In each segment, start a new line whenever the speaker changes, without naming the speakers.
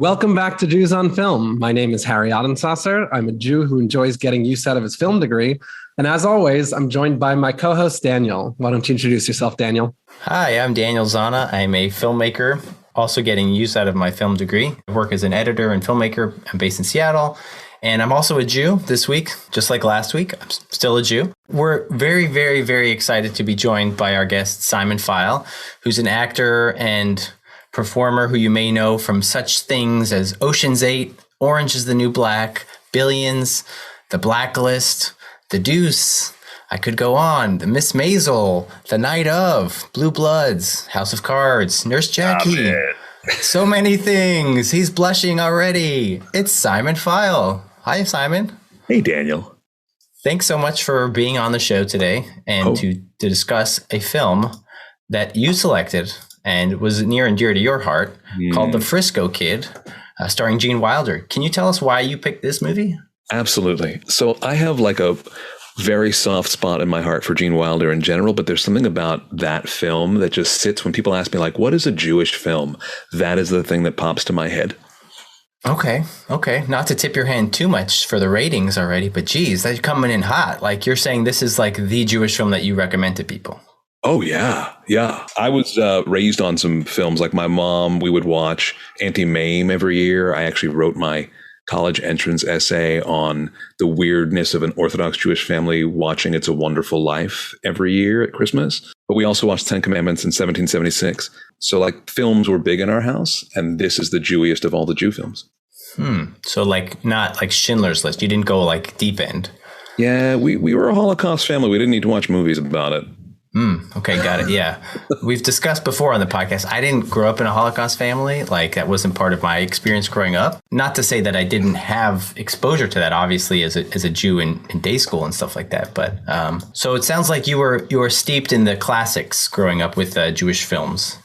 Welcome back to Jews on Film. My name is Harry Adensasser. I'm a Jew who enjoys getting use out of his film degree. And as always, I'm joined by my co-host, Daniel. Why don't you introduce yourself, Daniel?
Hi, I'm Daniel Zana. I'm a filmmaker, also getting use out of my film degree. I work as an editor and filmmaker. I'm based in Seattle. And I'm also a Jew this week, just like last week. I'm still a Jew. We're very, very, very excited to be joined by our guest, Simon Feil, who's an actor and performer who you may know from such things as Ocean's 8, Orange is the New Black, Billions, The Blacklist, The Deuce. I could go on. The Miss Maisel, The Night of, Blue Bloods, House of Cards, Nurse Jackie. So many things. He's blushing already. It's Simon Feil. Hi, Simon.
Hey, Daniel.
Thanks so much for being on the show today and to discuss a film that you selected and was near and dear to your heart called The Frisco Kid, starring Gene Wilder. Can you tell us why you picked this movie?
Absolutely. So I have like a very soft spot in my heart for Gene Wilder in general, but there's something about that film that just sits when people ask me, like, what is a Jewish film? That is the thing that pops to my head.
Okay. Not to tip your hand too much for the ratings already, but geez, that's coming in hot. Like you're saying this is like the Jewish film that you recommend to people.
Oh, yeah. Yeah. I was raised on some films. Like my mom, we would watch Auntie Mame every year. I actually wrote my college entrance essay on the weirdness of an Orthodox Jewish family watching It's a Wonderful Life every year at Christmas. But we also watched Ten Commandments in 1776. So like films were big in our house. And this is the Jewiest of all the Jew films.
So like not like Schindler's List. You didn't go like deep end.
Yeah, we were a Holocaust family. We didn't need to watch movies about it.
Okay, got it. Yeah. We've discussed before on the podcast. I didn't grow up in a Holocaust family. Like that wasn't part of my experience growing up. Not to say that I didn't have exposure to that, obviously, as a Jew in day school and stuff like that. But so it sounds like you were steeped in the classics growing up with Jewish films.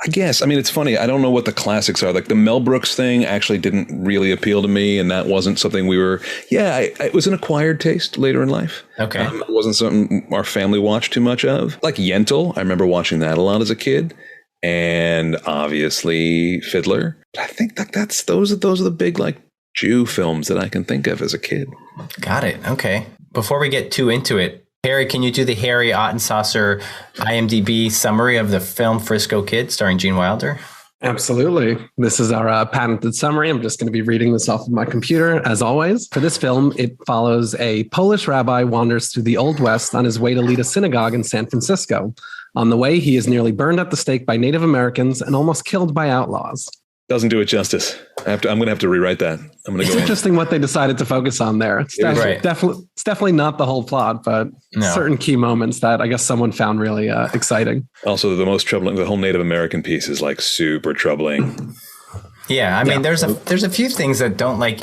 I guess. I mean, it's funny. I don't know what the classics are. Like the Mel Brooks thing actually didn't really appeal to me. And that wasn't something we were. Yeah, it was an acquired taste later in life.
Okay.
It wasn't something our family watched too much of. Like Yentl. I remember watching that a lot as a kid. And obviously Fiddler. I think those are the big like Jew films that I can think of as a kid.
Got it. Okay. Before we get too into it, Harry, can you do the Harry Ottensasser IMDb summary of the film Frisco Kid starring Gene Wilder?
Absolutely. This is our patented summary. I'm just going to be reading this off of my computer, as always. For this film, it follows a Polish rabbi wanders through the Old West on his way to lead a synagogue in San Francisco. On the way, he is nearly burned at the stake by Native Americans and almost killed by outlaws.
Doesn't do it justice. I'm going to have to rewrite that.
It's interesting what they decided to focus on there. It's definitely not the whole plot, but certain key moments that I guess someone found really exciting.
Also, the most troubling, the whole Native American piece is like super troubling.
Yeah, I mean, there's a few things that don't like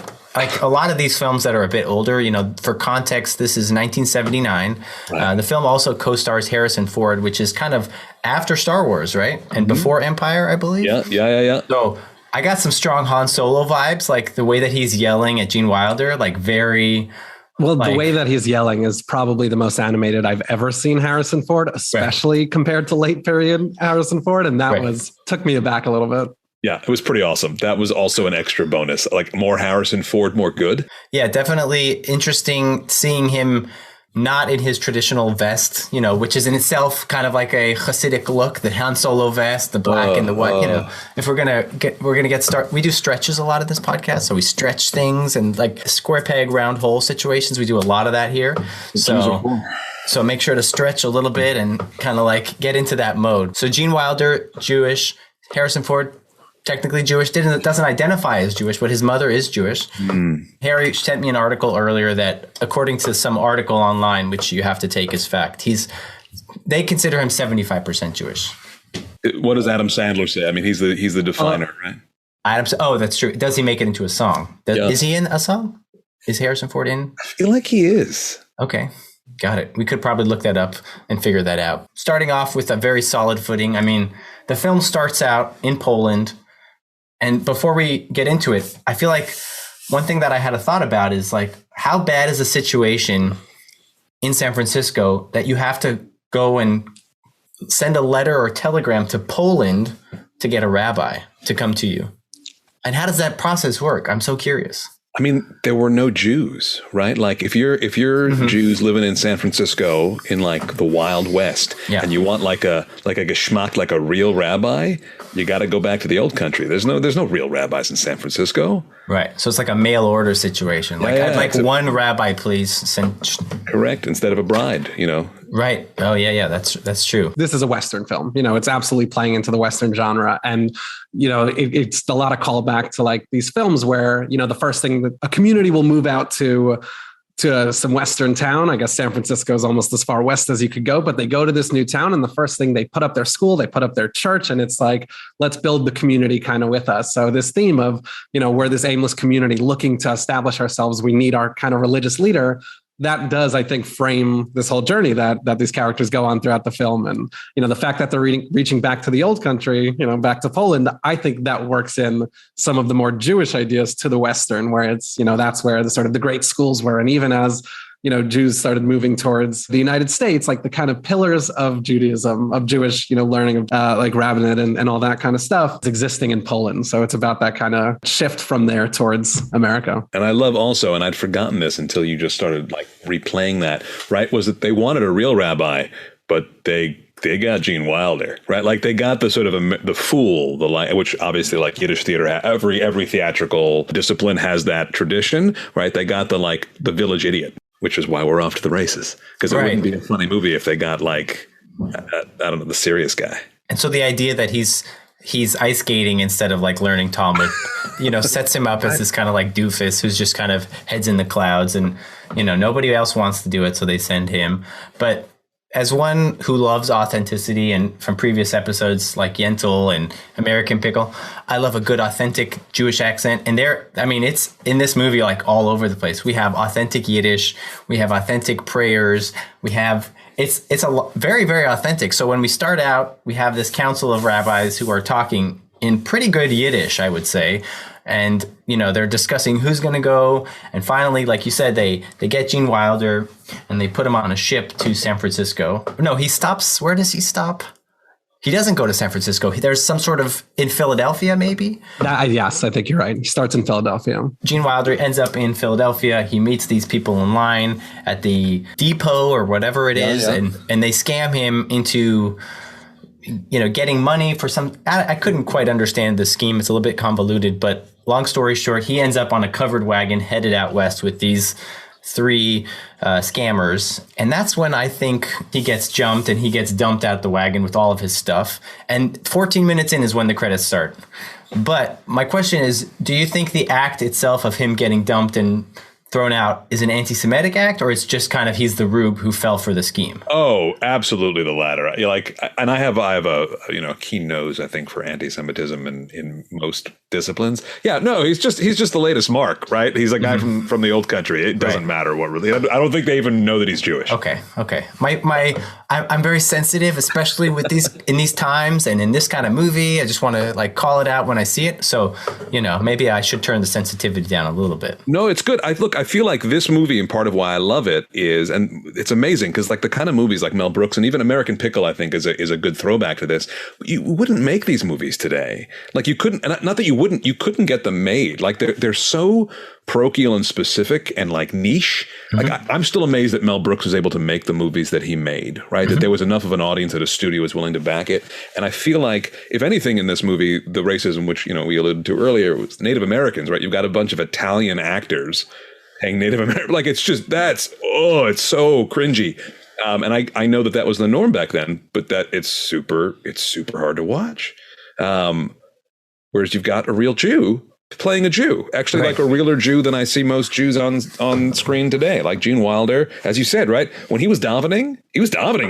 a lot of these films that are a bit older. You know, for context, this is 1979. Right. The film also co-stars Harrison Ford, which is kind of after Star Wars, right? And before Empire, I believe.
Yeah.
So I got some strong Han Solo vibes, like the way that he's yelling at Gene Wilder, like very.
Well, the way that he's yelling is probably the most animated I've ever seen Harrison Ford, especially compared to late period Harrison Ford. And that took me aback a little bit.
Yeah, it was pretty awesome. That was also an extra bonus, like more Harrison Ford, more good.
Yeah, definitely interesting seeing him not in his traditional vest, you know, which is in itself kind of like a Hasidic look, the Han Solo vest, the black and the white, you know. If we're going to get started, we do stretches a lot of this podcast. So we stretch things and like square peg, round hole situations. We do a lot of that here. So make sure to stretch a little bit and kind of like get into that mode. So Gene Wilder, Jewish, Harrison Ford, technically Jewish, doesn't identify as Jewish, but his mother is Jewish. Harry sent me an article earlier that, according to some article online, which you have to take as fact, they consider him 75% Jewish.
What does Adam Sandler say? I mean, he's the definer, right?
That's true. Does he make it into a song? Is he in a song? Is Harrison Ford in?
I feel like he is.
Okay. Got it. We could probably look that up and figure that out. Starting off with a very solid footing. I mean, the film starts out in Poland. And before we get into it, I feel like one thing that I had a thought about is like, how bad is the situation in San Francisco that you have to go and send a letter or telegram to Poland to get a rabbi to come to you? And how does that process work? I'm so curious.
I mean, there were no Jews, right? Like if you're Jews living in San Francisco in like the Wild West, and you want like a geschmack, like a real rabbi, you got to go back to the old country. There's no real rabbis in San Francisco.
Right. So it's like a mail order situation. Like I'd like one rabbi, please.
Correct. Instead of a bride, you know.
Right. Oh, yeah. That's true.
This is a Western film. You know, it's absolutely playing into the Western genre. And, you know, it's a lot of callback to like these films where, you know, the first thing that a community will move out to some Western town. I guess San Francisco is almost as far west as you could go, but they go to this new town and the first thing they put up their school, they put up their church, and it's like, let's build the community kind of with us. So this theme of, you know, we're this aimless community looking to establish ourselves. We need our kind of religious leader. That does, I think, frame this whole journey that these characters go on throughout the film. And, you know, the fact that they're reaching back to the old country, you know, back to Poland, I think that works in some of the more Jewish ideas to the Western, where it's, you know, that's where the sort of the great schools were. And even as, you know, Jews started moving towards the United States, like the kind of pillars of Judaism, of Jewish, you know, learning of like rabbinate and all that kind of stuff is existing in Poland. So it's about that kind of shift from there towards America.
And I love also, and I'd forgotten this until you just started like replaying that, right? Was that they wanted a real rabbi, but they got Gene Wilder, right? Like they got the sort of the fool, which obviously like Yiddish theater, every theatrical discipline has that tradition, right? They got the village idiot, which is why we're off to the races. Because it wouldn't be a funny movie if they got like, I don't know, the serious guy.
And so the idea that he's ice skating instead of like learning Talmud, you know, sets him up as this kind of like doofus who's just kind of heads in the clouds, and, you know, nobody else wants to do it. So they send him. But as one who loves authenticity, and from previous episodes like Yentl and American Pickle, I love a good authentic Jewish accent. And it's in this movie like all over the place. We have authentic Yiddish, we have authentic prayers, it's very, very authentic. So when we start out, we have this council of rabbis who are talking in pretty good Yiddish, I would say. And, you know, they're discussing who's going to go. And finally, like you said, they get Gene Wilder and they put him on a ship to San Francisco. No, he stops. Where does he stop? He doesn't go to San Francisco. There's some sort of in Philadelphia, maybe?
Yes, I think you're right. He starts in Philadelphia.
Gene Wilder ends up in Philadelphia. He meets these people in line at the depot or whatever it is. Yeah. And they scam him into, you know, getting money for some. I couldn't quite understand the scheme. It's a little bit convoluted, but long story short, he ends up on a covered wagon headed out west with these three scammers. And that's when I think he gets jumped and he gets dumped out the wagon with all of his stuff. And 14 minutes in is when the credits start. But my question is, do you think the act itself of him getting dumped and thrown out is an anti-Semitic act, or it's just kind of he's the rube who fell for the scheme?
Oh, absolutely the latter. And I have a keen nose, I think, for anti-Semitism in most disciplines. Yeah, no, he's just the latest mark, right? He's a guy from the old country. It doesn't matter what really. I don't think they even know that he's Jewish.
Okay. I'm very sensitive, especially with these times and in this kind of movie. I just want to like call it out when I see it. So, you know, maybe I should turn the sensitivity down a little bit.
No, it's good. I feel like this movie, and part of why I love it is, and it's amazing because like the kind of movies like Mel Brooks and even American Pickle, I think is a good throwback to this. You wouldn't make these movies today. Like you couldn't, and not that you wouldn't, you couldn't get them made. Like they're so parochial and specific and like niche. Like I'm still amazed that Mel Brooks was able to make the movies that he made, right? That there was enough of an audience that a studio was willing to back it. And I feel like if anything in this movie, the racism, which, you know, we alluded to earlier, was Native Americans, right? You've got a bunch of Italian actors paying Native American, like it's just, it's so cringy. And I know that was the norm back then, but that it's super hard to watch. Whereas you've got a real Jew playing a Jew, actually like a realer Jew than I see most Jews on screen today. Like Gene Wilder, as you said, right? When he was davening,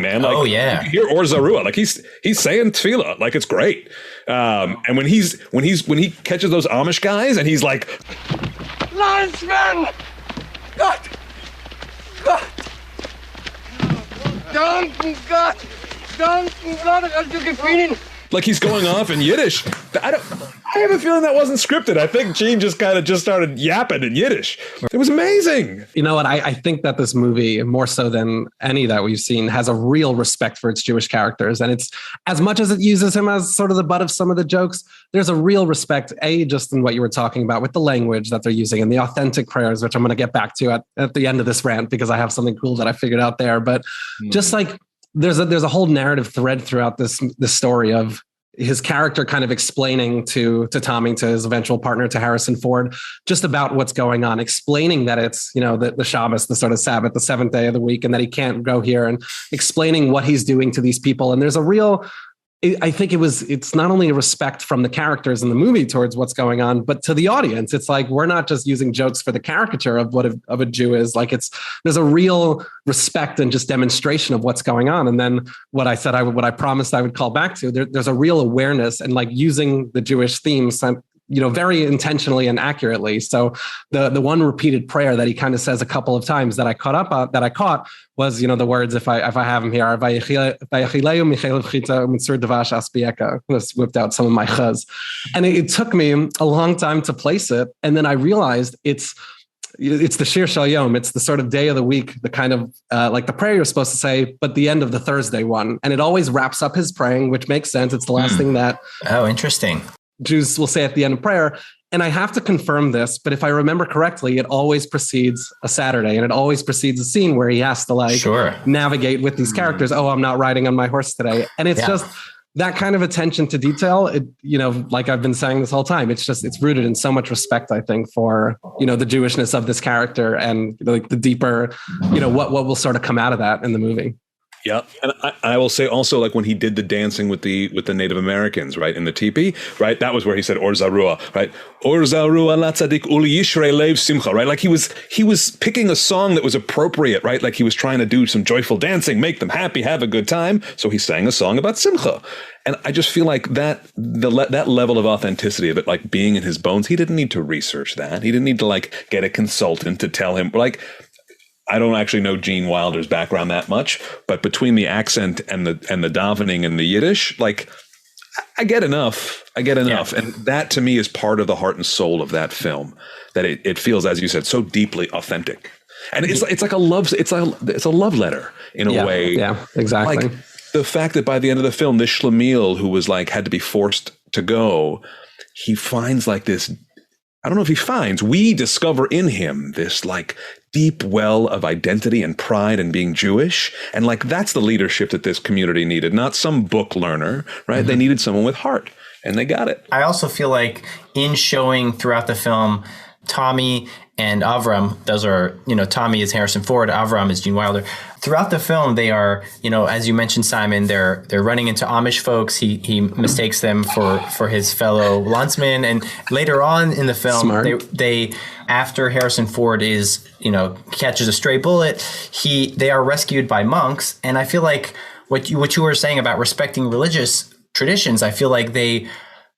man. Like, you hear Or Zarua, like he's saying tefillah, like it's great. And when he catches those Amish guys and he's like, Landsman! Gott! Danken Gott, hast du gefunden? Like he's going off in Yiddish. I have a feeling that wasn't scripted. I think Gene just started yapping in Yiddish. It was amazing.
You know what? I think that this movie, more so than any that we've seen, has a real respect for its Jewish characters. And it's, as much as it uses him as sort of the butt of some of the jokes, there's a real respect, just in what you were talking about with the language that they're using and the authentic prayers, which I'm going to get back to at the end of this rant, because I have something cool that I figured out there. But just like there's a whole narrative thread throughout this story of his character kind of explaining to Tommy, to his eventual partner, to Harrison Ford, just about what's going on, explaining that it's, the Shabbos, the sort of Sabbath, the seventh day of the week, and that he can't go here, and explaining what he's doing to these people. And there's a real, I think it's not only a respect from the characters in the movie towards what's going on, but to the audience. It's like, we're not just using jokes for the caricature of what of a Jew is. Like, there's a real respect and just demonstration of what's going on. And then what I promised I would call back to, there's a real awareness and like using the Jewish themes, very intentionally and accurately. So the one repeated prayer that he kind of says a couple of times that I caught was, the words, if I have them here, just whipped out some of my chaz. And it took me a long time to place it. And then I realized it's the Shir Shal Yom. It's the sort of day of the week, the kind of like the prayer you're supposed to say, but the end of the Thursday one. And it always wraps up his praying, which makes sense. It's the last thing that
interesting.
Jews will say at the end of prayer. And I have to confirm this, but if I remember correctly, it always precedes a Saturday, and it always precedes a scene where he has to navigate with these characters. Oh, I'm not riding on my horse today. And it's just that kind of attention to detail. It, like I've been saying this whole time, it's rooted in so much respect, I think, for, the Jewishness of this character and like the deeper, what will sort of come out of that in the movie.
Yeah. And I will say also, like when he did the dancing with the Native Americans, right, in the teepee, right, that was where he said Or Zarua, right? Or Zarua la tzadik uli yishrei lev simcha, right? Like he was picking a song that was appropriate, right? Like he was trying to do some joyful dancing, make them happy, have a good time. So he sang a song about simcha. And I just feel like that level of authenticity of it, like being in his bones, he didn't need to research that. He didn't need to like get a consultant to tell him, like, I don't actually know Gene Wilder's background that much, but between the accent and the davening and the Yiddish, like I get enough. Yeah. And that to me is part of the heart and soul of that film, that it feels, as you said, so deeply authentic. And it's like it's a love letter in a way. Yeah, exactly. Like the fact that by the end of the film, this Schlemiel who was like, had to be forced to go, he finds like this, I don't know if he finds, we discover in him this like deep well of identity and pride and being Jewish. And like, that's the leadership that this community needed, not some book learner, right? Mm-hmm. They needed someone with heart, and they got it.
I also feel like in showing throughout the film, Tommy and Avram, those are, Tommy is Harrison Ford, Avram is Gene Wilder. Throughout the film, they are, as you mentioned, Simon, they're running into Amish folks. He mistakes them for his fellow landsmen. And later on in the film, they after Harrison Ford is, catches a stray bullet, they are rescued by monks. And I feel like what you were saying about respecting religious traditions, I feel like they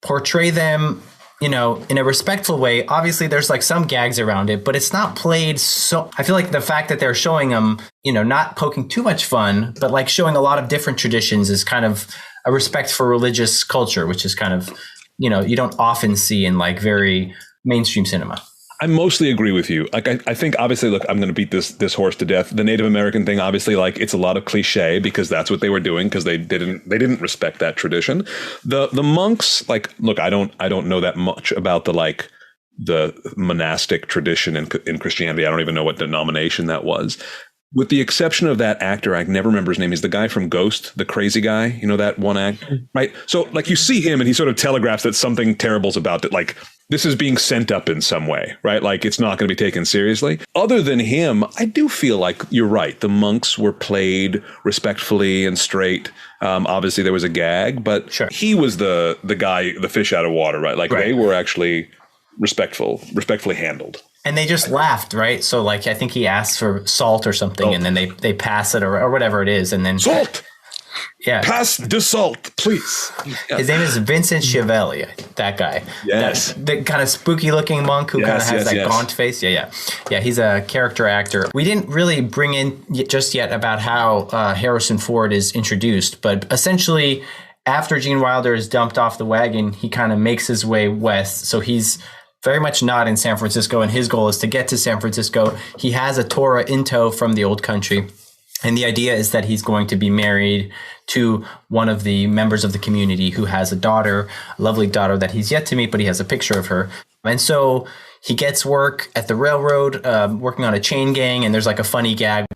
portray them in a respectful way. Obviously, there's like some gags around it, but it's not played so. I feel like the fact that they're showing them, not poking too much fun, but like showing a lot of different traditions is kind of a respect for religious culture, which is kind of, you don't often see in like very mainstream cinema.
I mostly agree with you. Like, I think obviously, look, I'm going to beat this horse to death. The Native American thing, obviously, like it's a lot of cliche because that's what they were doing, because they didn't respect that tradition. The monks, like, look, I don't know that much about the monastic tradition in Christianity. I don't even know what denomination that was. With the exception of that actor, I never remember his name. He's the guy from Ghost, the crazy guy, that one act, right? So like you see him and he sort of telegraphs that something terrible's about it. Like this is being sent up in some way, right? Like it's not going to be taken seriously. Other than him, I do feel like you're right. The monks were played respectfully and straight. Obviously there was a gag, but sure, he was the guy, the fish out of water, right? Like They were actually respectfully handled.
And they just laughed, right? So, like, I think he asked for salt or something, and then they pass it or whatever it is, and then
salt.
Yeah,
pass the salt, please.
Yeah. His name is Vincent Schiavelli. That guy.
Yes.
The kind of spooky-looking monk who kind of has that gaunt face. Yeah. He's a character actor. We didn't really bring in just yet about how Harrison Ford is introduced, but essentially, after Gene Wilder is dumped off the wagon, he kind of makes his way west. So he's very much not in San Francisco, and his goal is to get to San Francisco. He has a Torah in tow from the old country. And the idea is that he's going to be married to one of the members of the community who has a daughter, a lovely daughter that he's yet to meet, but he has a picture of her. And so he gets work at the railroad, working on a chain gang, and there's like a funny gag.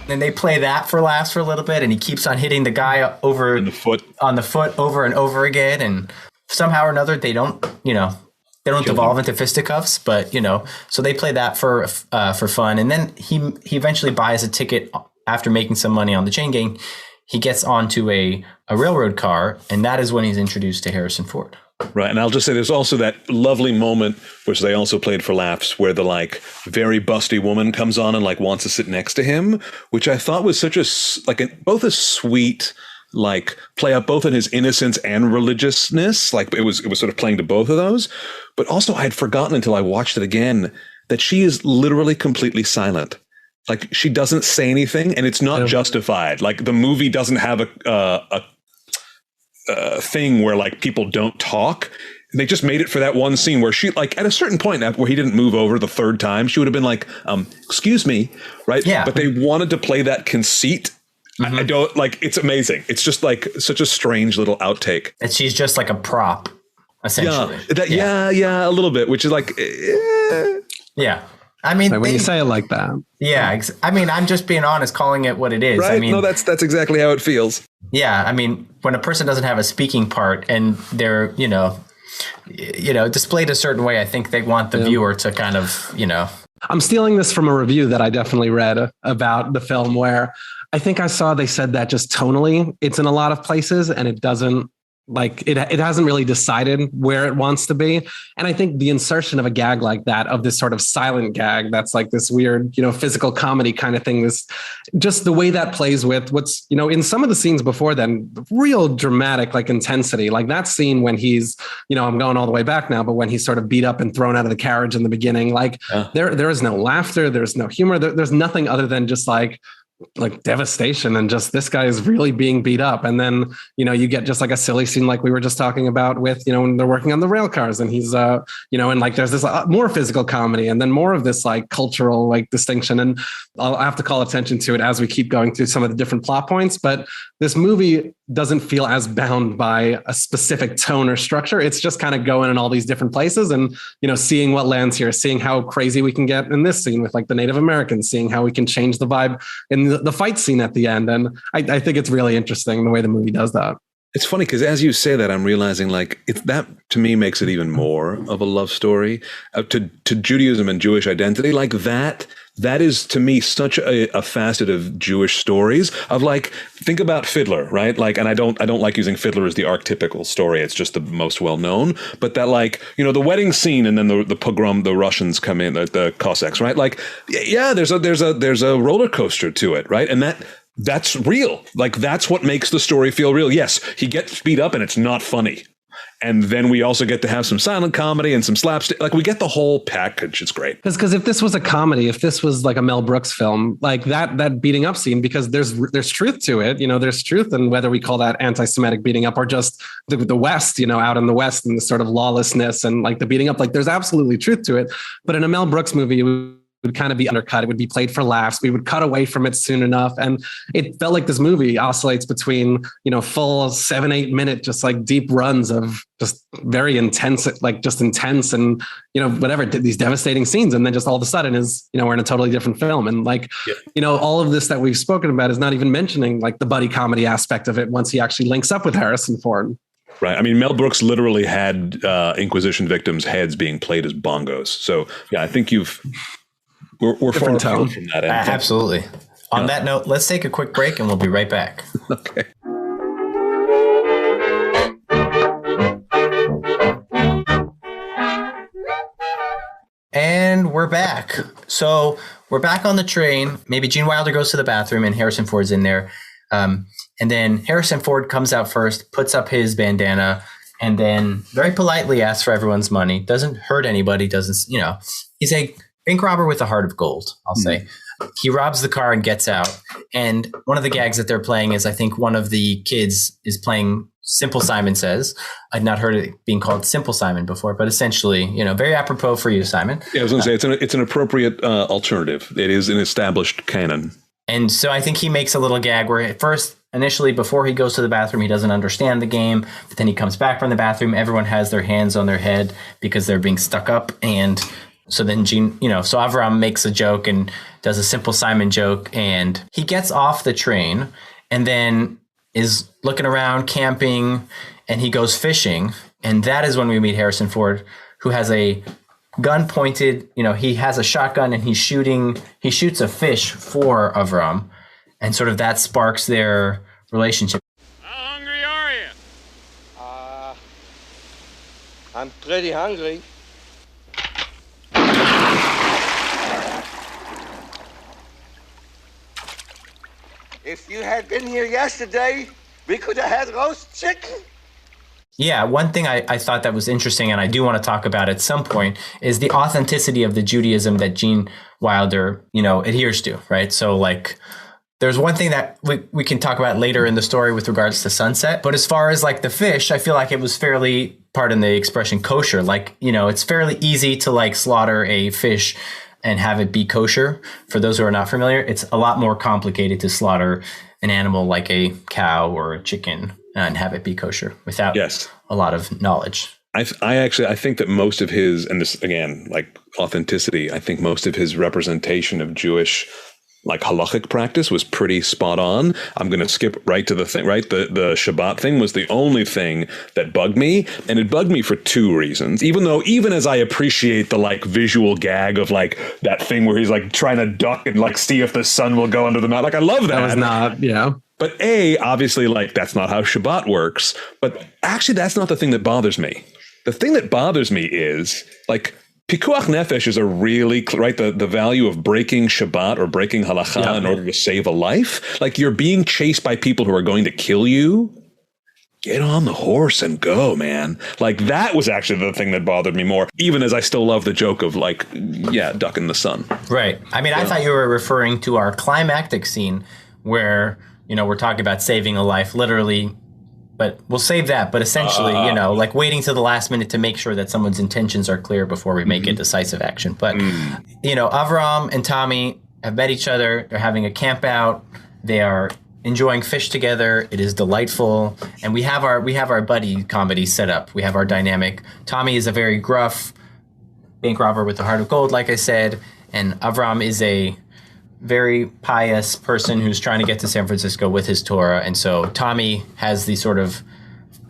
And they play that for laughs for a little bit, and he keeps on hitting the guy over on the foot over and over again, and somehow or another they don't devolve into fisticuffs, but so they play that for fun. And then he eventually buys a ticket after making some money on the chain gang. He gets onto a railroad car, and that is when he's introduced to Harrison Ford.
Right. And I'll just say there's also that lovely moment, which they also played for laughs, where the like very busty woman comes on and like wants to sit next to him, which I thought was such both a sweet, like play up both in his innocence and religiousness. Like it was sort of playing to both of those. But also I had forgotten until I watched it again that she is literally completely silent. Like she doesn't say anything, and it's not justified. Like the movie doesn't have a thing where like people don't talk. They just made it for that one scene where she, like at a certain point where he didn't move over the third time, she would have been like, excuse me. Right. Yeah. But they wanted to play that conceit. Mm-hmm. I don't like, it's amazing. It's just like such a strange little outtake.
And she's just like a prop, essentially.
Yeah, a little bit, which is like,
yeah. I mean,
when you say it like that.
Yeah. I mean, I'm just being honest, calling it what it is.
Right?
I mean,
no, that's exactly how it feels.
Yeah. I mean, when a person doesn't have a speaking part and they're, displayed a certain way, I think they want the viewer to kind of,
I'm stealing this from a review that I definitely read about the film where I think I saw they said that just tonally, it's in a lot of places and it doesn't, like it hasn't really decided where it wants to be. And I think the insertion of a gag like that, of this sort of silent gag, that's like this weird, physical comedy kind of thing, this just the way that plays with what's, in some of the scenes before then, real dramatic, like intensity, like that scene when he's, I'm going all the way back now, but when he's sort of beat up and thrown out of the carriage in the beginning, like there is no laughter, there's no humor, there's nothing other than just like devastation and just this guy is really being beat up. And then, you get just like a silly scene like we were just talking about with, when they're working on the rail cars and he's, and like there's this more physical comedy and then more of this like cultural like distinction. And I'll have to call attention to it as we keep going through some of the different plot points. But this movie doesn't feel as bound by a specific tone or structure. It's just kind of going in all these different places and, seeing what lands here, seeing how crazy we can get in this scene with like the Native Americans, seeing how we can change the vibe in the fight scene at the end. And I think it's really interesting the way the movie does that.
It's funny because as you say that, I'm realizing like that to me makes it even more of a love story to Judaism and Jewish identity. Like that is to me such a facet of Jewish stories of like, think about Fiddler, right? Like, and I don't like using Fiddler as the archetypical story. It's just the most well known, but that like, the wedding scene and then the pogrom, the Russians come in, the Cossacks, right? Like, yeah, there's a roller coaster to it, right? And that's real. Like that's what makes the story feel real. Yes, he gets beat up and it's not funny. And then we also get to have some silent comedy and some slapstick. Like we get the whole package. It's great.
Because if this was a comedy, if this was like a Mel Brooks film, like that beating up scene, because there's truth to it, there's truth in whether we call that anti-Semitic beating up or just the West, out in the West and the sort of lawlessness and like the beating up, like there's absolutely truth to it. But in a Mel Brooks movie, would kind of be undercut. It would be played for laughs. We would cut away from it soon enough. And it felt like this movie oscillates between, full 7-8 minute, just like deep runs of just very intense, like just intense and, whatever, these devastating scenes. And then just all of a sudden is, we're in a totally different film. And like, all of this that we've spoken about is not even mentioning like the buddy comedy aspect of it once he actually links up with Harrison Ford.
Right. I mean, Mel Brooks literally had Inquisition victims' heads being played as bongos. So yeah, I think we're far from that end.
Absolutely. On that note, let's take a quick break and we'll be right back.
Okay.
And we're back. So we're back on the train. Maybe Gene Wilder goes to the bathroom and Harrison Ford's in there. And then Harrison Ford comes out first, puts up his bandana, and then very politely asks for everyone's money, doesn't hurt anybody, he's a bank robber with a heart of gold, I'll say. He robs the car and gets out. And one of the gags that they're playing is, I think one of the kids is playing Simple Simon Says. I'd not heard it being called Simple Simon before, but essentially, very apropos for you, Simon.
Yeah, I was going to say it's an appropriate alternative. It is an established canon.
And so I think he makes a little gag where at first, initially, before he goes to the bathroom, he doesn't understand the game. But then he comes back from the bathroom. Everyone has their hands on their head because they're being stuck up. And so then so Avram makes a joke and does a Simple Simon joke, and he gets off the train and then is looking around camping, and he goes fishing. And that is when we meet Harrison Ford, who has a gun pointed, he has a shotgun and he shoots a fish for Avram. And sort of that sparks their relationship.
How hungry are you?
I'm pretty hungry. If you had been here yesterday, we could have had roast chicken.
Yeah, one thing I thought that was interesting, and I do want to talk about at some point, is the authenticity of the Judaism that Gene Wilder, adheres to, right? So there's one thing that we can talk about later in the story with regards to sunset. But as far as the fish, I feel like it was fairly, pardon the expression, kosher. It's fairly easy to slaughter a fish and have it be kosher. For those who are not familiar, it's a lot more complicated to slaughter an animal like a cow or a chicken and have it be kosher without a lot of knowledge.
I think that most of his, and this again, authenticity, I think most of his representation of Jewish halachic practice was pretty spot on. I'm going to skip right to the thing, right? The Shabbat thing was the only thing that bugged me. And it bugged me for two reasons. Even as I appreciate the visual gag of that thing where he's trying to duck and see if the sun will go under the mountain. I love that.
That was not,
But obviously that's not how Shabbat works. But actually that's not the thing that bothers me. The thing that bothers me is Pikuach nefesh is a really, right, the value of breaking Shabbat or breaking halacha in order to save a life. You're being chased by people who are going to kill you. Get on the horse and go, man. That was actually the thing that bothered me more, even as I still love the joke of ducking the sun.
Right. I mean, I thought you were referring to our climactic scene where, we're talking about saving a life literally. But we'll save that. But essentially, waiting to the last minute to make sure that someone's intentions are clear before we make a decisive action. But, Avram and Tommy have met each other. They're having a camp out. They are enjoying fish together. It is delightful. And we have our buddy comedy set up. We have our dynamic. Tommy is a very gruff bank robber with a heart of gold, like I said. And Avram is a very pious person who's trying to get to San Francisco with his Torah. And so Tommy has the sort of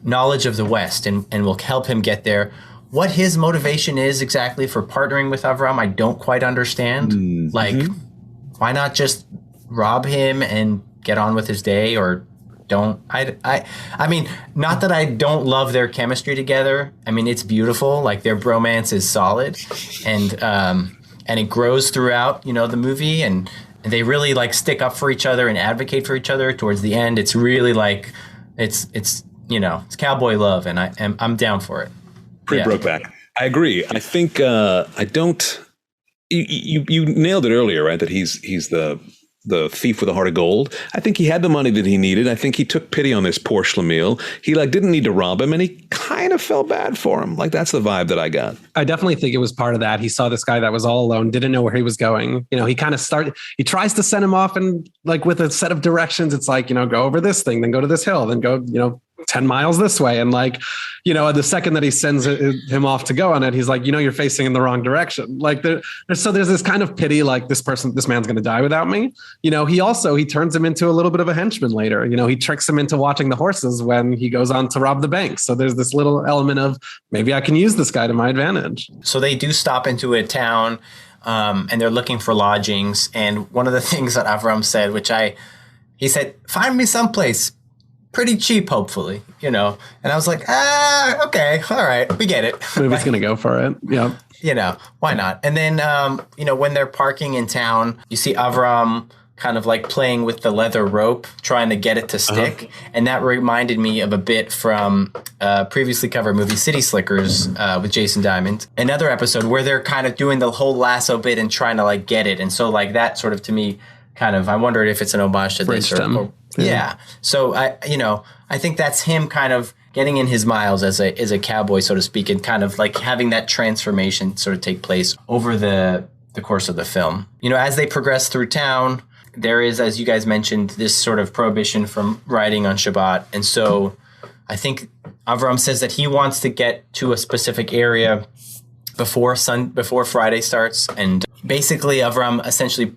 knowledge of the West and will help him get there. What his motivation is exactly for partnering with Avram, I don't quite understand. Why not just rob him and get on with his day, or don't? I mean, not that I don't love their chemistry together. I mean, it's beautiful. Their bromance is solid, and it grows throughout, the movie, and they really stick up for each other and advocate for each other towards the end. It's really it's cowboy love, and I'm down for it.
Brokeback. I agree. I think you nailed it earlier, right? That he's the thief with a heart of gold. I think he had the money that he needed. I think he took pity on this poor Schlemiel. He didn't need to rob him, and he kind of felt bad for him. That's the vibe that I got.
I definitely think it was part of that. He saw this guy that was all alone, didn't know where he was going. He kind of he tries to send him off and with a set of directions. It's go over this thing, then go to this hill, then go, 10 miles this way. And the second that he sends him off to go on it, he's you're facing in the wrong direction. So there's this kind of pity, this man's going to die without me. He turns him into a little bit of a henchman later. He tricks him into watching the horses when he goes on to rob the bank. So there's this little element of maybe I can use this guy to my advantage.
So they do stop into a town and they're looking for lodgings. And one of the things that Avram said, he said, find me someplace pretty cheap, hopefully, and I was okay, all right, we get it.
Movie's gonna go for it. Yeah.
Why not? And then when they're parking in town, you see Avram kind of like playing with the leather rope, trying to get it to stick. And that reminded me of a bit from a previously covered movie, City Slickers, with Jason Diamond. Another episode where they're kind of doing the whole lasso bit and trying to like get it. And so like that sort of, to me, kind of, I wondered if it's an homage to this or yeah. So I think that's him kind of getting in his miles as a cowboy, so to speak, and kind of like having that transformation sort of take place over the course of the film. As they progress through town, there is, as you guys mentioned, this sort of prohibition from riding on Shabbat. And so I think Avram says that he wants to get to a specific area before Friday starts. And basically Avram essentially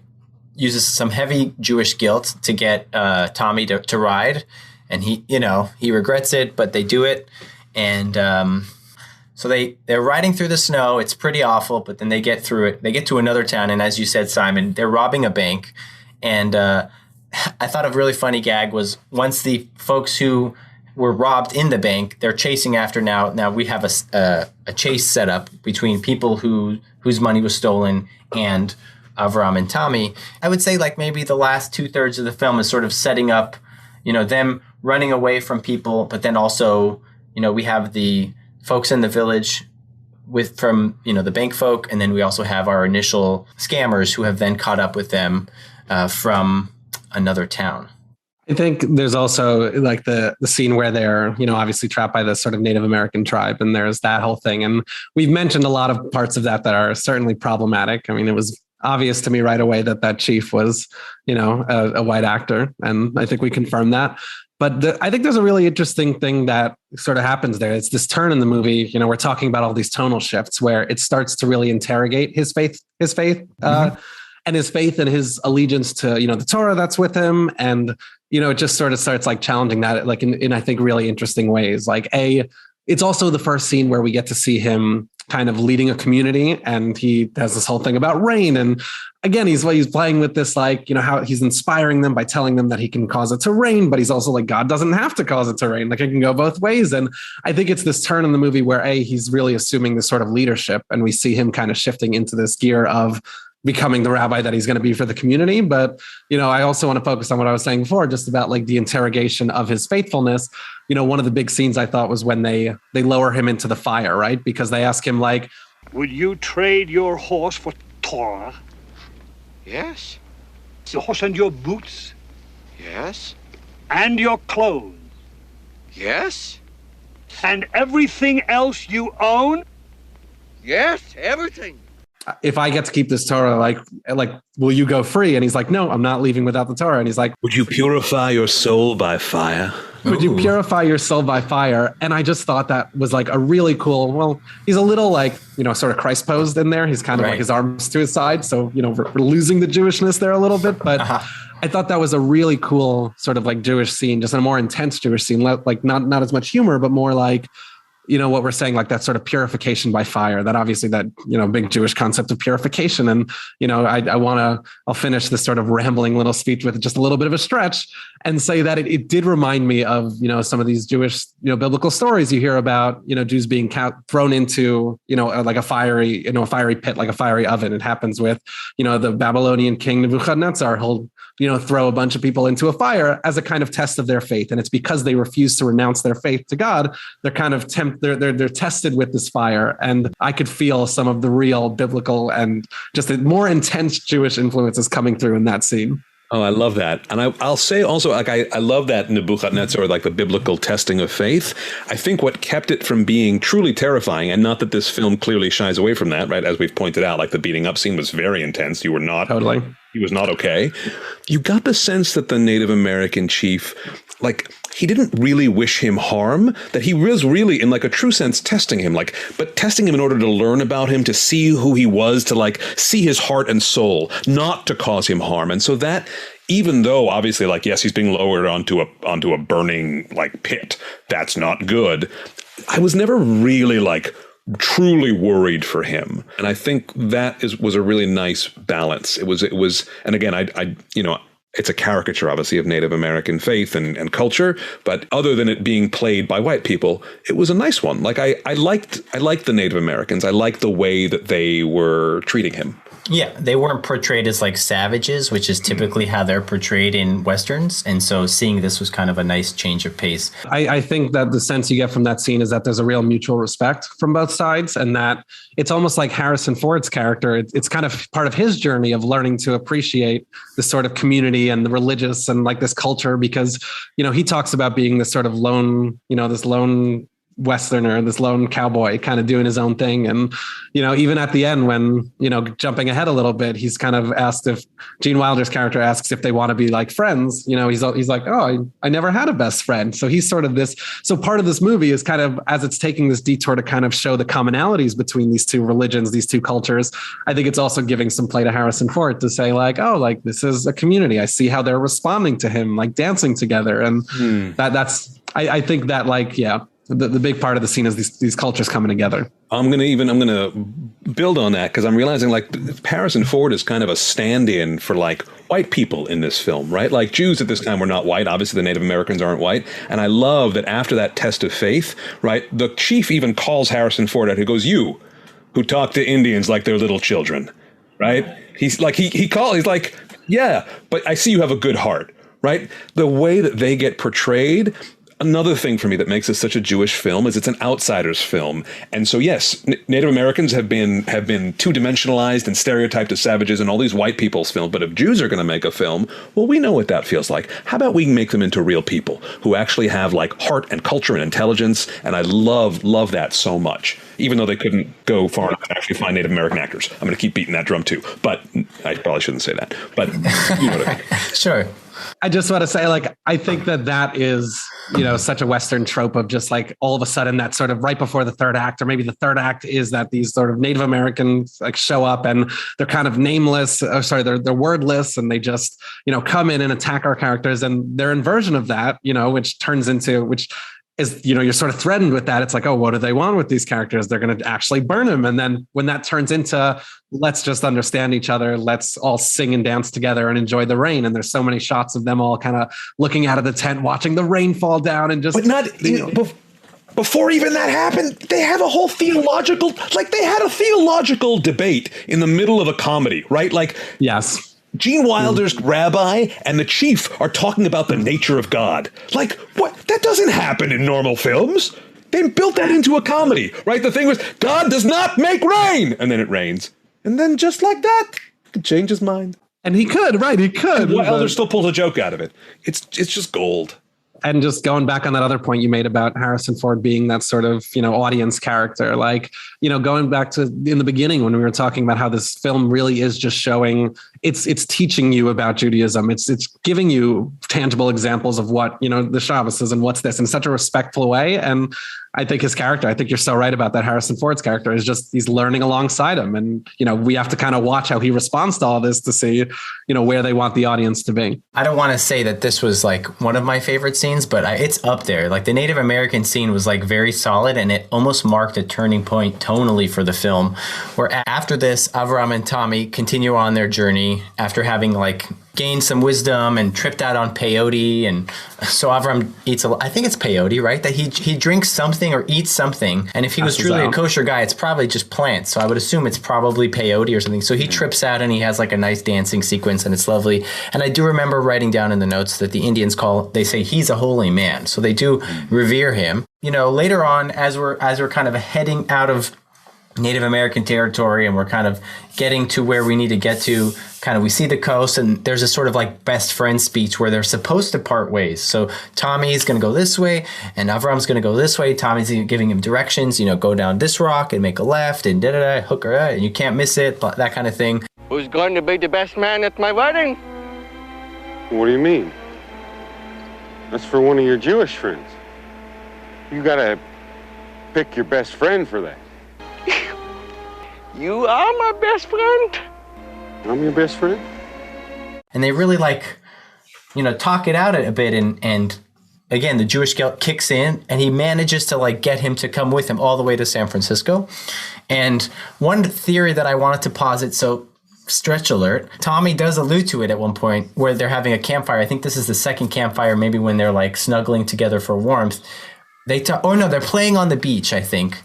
uses some heavy Jewish guilt to get Tommy to ride. And he regrets it, but they do it. And so they're riding through the snow. It's pretty awful, but then they get through it. They get to another town. And as you said, Simon, they're robbing a bank. And I thought a really funny gag was once the folks who were robbed in the bank, they're chasing after now. Now we have a chase set up between people whose money was stolen and Avram and Tommy. I would say like maybe the last 2/3 of the film is sort of setting up, them running away from people. But then also, we have the folks in the village from the bank folk. And then we also have our initial scammers who have then caught up with them from another town.
I think there's also like the scene where they're, obviously trapped by this sort of Native American tribe. And there's that whole thing. And we've mentioned a lot of parts of that are certainly problematic. I mean, it was obvious to me right away that chief was, a white actor. And I think we confirmed that. But I think there's a really interesting thing that sort of happens there. It's this turn in the movie. We're talking about all these tonal shifts where it starts to really interrogate his faith, and his faith and his allegiance to, the Torah that's with him. And, it just sort of starts like challenging that, like in I think, really interesting ways. Like it's also the first scene where we get to see him kind of leading a community, and he has this whole thing about rain. And again, he's playing with this, like, how he's inspiring them by telling them that he can cause it to rain, but he's also like, God doesn't have to cause it to rain. Like it can go both ways. And I think it's this turn in the movie where he's really assuming this sort of leadership, and we see him kind of shifting into this gear of becoming the rabbi that he's going to be for the community. But, I also want to focus on what I was saying before, just about like the interrogation of his faithfulness. One of the big scenes I thought was when they lower him into the fire, right? Because they ask him like,
would you trade your horse for Torah?
Yes.
The horse and your boots?
Yes.
And your clothes?
Yes.
And everything else you own?
Yes, everything.
If I get to keep this Torah, like, will you go free? And he's like, no, I'm not leaving without the Torah. And he's like,
would you purify your soul by fire?
Would you purify your soul by fire? And I just thought that was like a really cool, well, he's a little like, sort of Christ posed in there. He's kind of like his arms to his side. So, we're losing the Jewishness there a little bit, but I thought that was a really cool sort of like Jewish scene, just a more intense Jewish scene, like not as much humor, but more like, what we're saying, like that sort of purification by fire, that obviously that, big Jewish concept of purification. And, I'll finish this sort of rambling little speech with just a little bit of a stretch and say that it did remind me of, some of these Jewish, biblical stories you hear about, Jews being thrown into, like a fiery pit, like a fiery oven. It happens with, the Babylonian king Nebuchadnezzar. He'll, throw a bunch of people into a fire as a kind of test of their faith. And it's because they refuse to renounce their faith to God. They're kind of they're tested with this fire. And I could feel some of the real biblical and just the more intense Jewish influences coming through in that scene.
Oh, I love that. And I'll say also, like, I love that Nebuchadnezzar, like the biblical testing of faith. I think what kept it from being truly terrifying, and not that this film clearly shies away from that, right? As we've pointed out, like the beating up scene was very intense. You were not totally. He was not okay. You got the sense that the Native American chief, like, he didn't really wish him harm, that he was really, in like a true sense, testing him, like, but testing him in order to learn about him, to see who he was, to like see his heart and soul, not to cause him harm. And so that, even though obviously, like, yes, he's being lowered onto a burning like pit, that's not good. I was never really like truly worried for him. And I think that was a really nice balance. It was, and again, I it's a caricature, obviously, of Native American faith and culture, but other than it being played by white people, it was a nice one. Like I liked the Native Americans. I liked the way that they were treating him.
Yeah, they weren't portrayed as like savages, which is typically how they're portrayed in Westerns. And so seeing this was kind of a nice change of pace.
I think that the sense you get from that scene is that there's a real mutual respect from both sides, and that it's almost like Harrison Ford's character. It's kind of part of his journey of learning to appreciate this sort of community and the religious and like this culture, because, you know, he talks about being this sort of lone, you know, this lone Westerner, this lone cowboy kind of doing his own thing. And, you know, even at the end when, you know, jumping ahead a little bit, he's kind of asked if Gene Wilder's character asks if they want to be like friends, you know, he's like, oh, I never had a best friend. So he's sort of this. So part of this movie is kind of, as it's taking this detour to kind of show the commonalities between these two religions, these two cultures, I think it's also giving some play to Harrison Ford to say like, oh, like this is a community. I see how they're responding to him, like dancing together. And that's, I think that like, yeah. The big part of the scene is these cultures coming together.
I'm going to build on that because I'm realizing like Harrison Ford is kind of a stand-in for like white people in this film, right? Like Jews at this time were not white. Obviously, the Native Americans aren't white. And I love that after that test of faith, right, the chief even calls Harrison Ford out. He goes, you who talk to Indians like they're little children, right? He's like, he's like, yeah, but I see you have a good heart, right? The way that they get portrayed. Another thing for me that makes this such a Jewish film is it's an outsider's film. And so, yes, Native Americans have been two-dimensionalized and stereotyped as savages in all these white people's films. But if Jews are going to make a film, well, we know what that feels like. How about we make them into real people who actually have like heart and culture and intelligence? And I love that so much, even though they couldn't go far enough and actually find Native American actors. I'm going to keep beating that drum too, but I probably shouldn't say that. But you know what I mean.
Sure.
I just want to say, like, I think that is, you know, such a Western trope of just like all of a sudden that sort of right before the third act, or maybe the third act is that these sort of Native Americans like show up and they're kind of nameless. They're wordless, and they just, you know, come in and attack our characters, and their inversion of that, you know, which is, you know, you're sort of threatened with that. It's like, oh, what do they want with these characters? They're going to actually burn them. And then when that turns into, let's just understand each other, let's all sing and dance together and enjoy the rain. And there's so many shots of them all kind of looking out of the tent, watching the rain fall down and just.
But not, before even that happened, they have a whole theological debate in the middle of a comedy, right? Like,
yes.
Gene Wilder's rabbi and the chief are talking about the nature of God. Like, what? That doesn't happen in normal films. They built that into a comedy, right? The thing was, God does not make rain. And then it rains. And then just like that, he could change his mind.
And he could, right? He could.
Wilder still pulls a joke out of it. It's just gold.
And just going back on that other point you made about Harrison Ford being that sort of, you know, audience character, like, you know, going back to in the beginning when we were talking about how this film really is just showing, it's teaching you about Judaism. It's giving you tangible examples of what, you know, the Shabbos is and what's this in such a respectful way. And I think his character, I think you're so right about that. Harrison Ford's character is just, he's learning alongside him. And, you know, we have to kind of watch how he responds to all this to see, you know, where they want the audience to be.
I don't want to say that this was like one of my favorite scenes, but it's up there. Like the Native American scene was like very solid, and it almost marked a turning point tonally for the film, where after this, Avram and Tommy continue on their journey after having like gained some wisdom and tripped out on peyote. And so Avram eats I think it's peyote, right? That he drinks something or eats something. And if he was truly a kosher guy, it's probably just plants. So I would assume it's probably peyote or something. So he trips out and he has like a nice dancing sequence, and it's lovely. And I do remember writing down in the notes that the Indians they say he's a holy man. So they do revere him. You know, later on, as we're kind of heading out of Native American territory and we're kind of getting to where we need to get to, kind of we see the coast, and there's a sort of like best friend speech where they're supposed to part ways. So Tommy's going to go this way and Avram's going to go this way. Tommy's giving him directions, you know, go down this rock and make a left and hook her, and you can't miss it, that kind of thing.
Who's going to be the best man at my wedding?
What do you mean? That's for one of your Jewish friends. You gotta pick your best friend for that.
You are my best friend.
I'm your best friend.
And they really like, you know, talk it out a bit, and again, the Jewish guilt kicks in, and he manages to like get him to come with him all the way to San Francisco. And one theory that I wanted to posit, so stretch alert, Tommy does allude to it at one point where they're having a campfire. I think this is the second campfire, maybe when they're like snuggling together for warmth. They're playing on the beach, I think.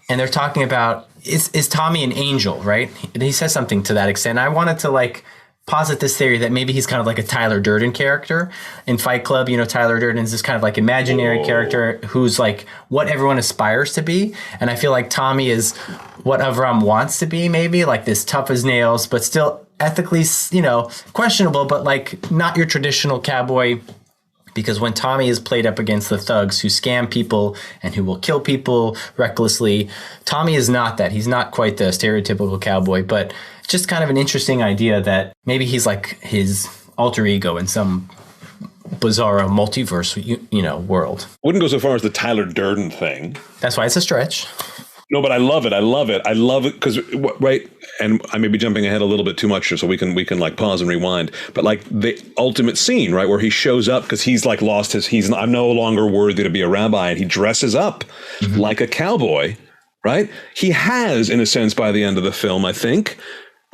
And they're talking about, is Tommy an angel, right? He says something to that extent. I wanted to like posit this theory that maybe he's kind of like a Tyler Durden character in Fight Club. You know, Tyler Durden is this kind of like imaginary character who's like what everyone aspires to be. And I feel like Tommy is what Avram wants to be, maybe like this tough as nails, but still ethically, you know, questionable, but like not your traditional cowboy. Because when Tommy is played up against the thugs who scam people and who will kill people recklessly, Tommy is not that. He's not quite the stereotypical cowboy, but just kind of an interesting idea that maybe he's like his alter ego in some bizarre multiverse, you know, world.
Wouldn't go so far as the Tyler Durden thing.
That's why it's a stretch.
No, but I love it. I love it because, right. And I may be jumping ahead a little bit too much, so we can like pause and rewind. But like the ultimate scene, right, where he shows up because he's like I'm no longer worthy to be a rabbi, and he dresses up like a cowboy, right? He has, in a sense, by the end of the film, I think,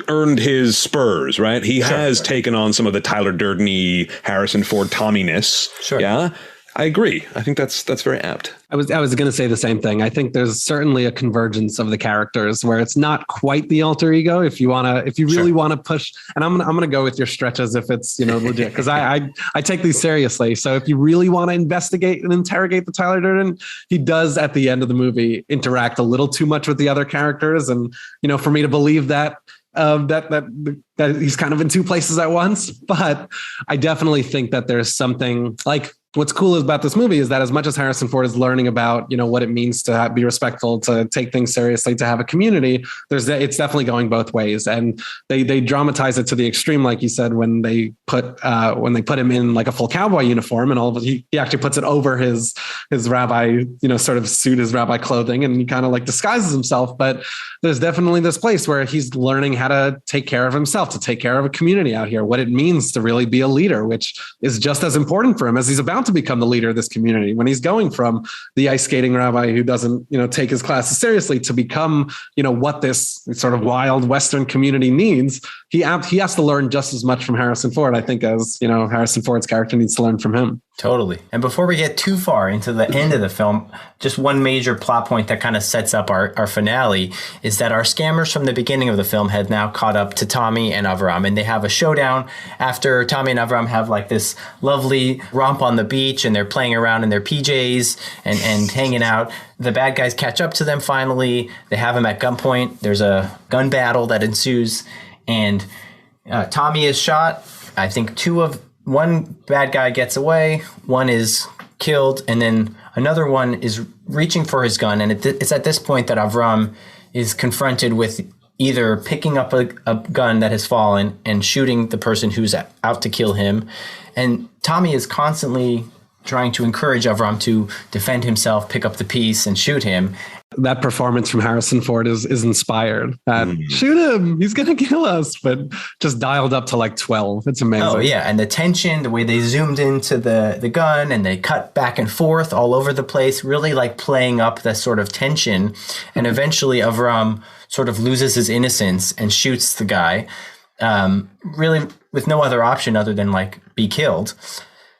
earned his spurs, right? He has taken on some of the Tyler Durden-y, Harrison Ford Tommy-ness. Sure. Yeah. I agree. I think that's very apt.
I was going to say the same thing. I think there's certainly a convergence of the characters where it's not quite the alter ego. If you really want to push, and I'm going to go with your stretch as if it's, you know, legit, because I take these seriously. So if you really want to investigate and interrogate the Tyler Durden, he does at the end of the movie interact a little too much with the other characters, and you know, for me to believe that. That he's kind of in two places at once, but I definitely think that there's something like what's cool about this movie is that as much as Harrison Ford is learning about, you know, what it means to be respectful, to take things seriously, to have a community, it's definitely going both ways. And they dramatize it to the extreme, like you said, when they put him in like a full cowboy uniform, and all of it, he actually puts it over his rabbi, you know, sort of suit, his rabbi clothing, and he kind of like disguises himself. But there's definitely this place where he's learning how to take care of himself, to take care of a community out here, what it means to really be a leader, which is just as important for him as he's about to become the leader of this community. When he's going from the ice skating rabbi who doesn't, you know, take his classes seriously to become, you know, what this sort of wild Western community needs, he has to learn just as much from Harrison Ford, I think, as, you know, Harrison Ford's character needs to learn from him.
Totally. And before we get too far into the end of the film, just one major plot point that kind of sets up our finale is that our scammers from the beginning of the film had now caught up to Tommy and Avram, and they have a showdown after Tommy and Avram have like this lovely romp on the beach, and they're playing around in their PJs and hanging out. The bad guys catch up to them finally. They have him at gunpoint. There's a gun battle that ensues, and Tommy is shot. I think one bad guy gets away, one is killed, and then another one is reaching for his gun. And it's at this point that Avram is confronted with either picking up a gun that has fallen and shooting the person who's out to kill him. And Tommy is constantly trying to encourage Avram to defend himself, pick up the piece, and shoot him.
That performance from Harrison Ford is inspired. Shoot him, he's going to kill us, but just dialed up to like 12. It's amazing.
Oh, yeah. And the tension, the way they zoomed into the gun and they cut back and forth all over the place, really like playing up that sort of tension. And eventually Avram sort of loses his innocence and shoots the guy, really with no other option other than like be killed.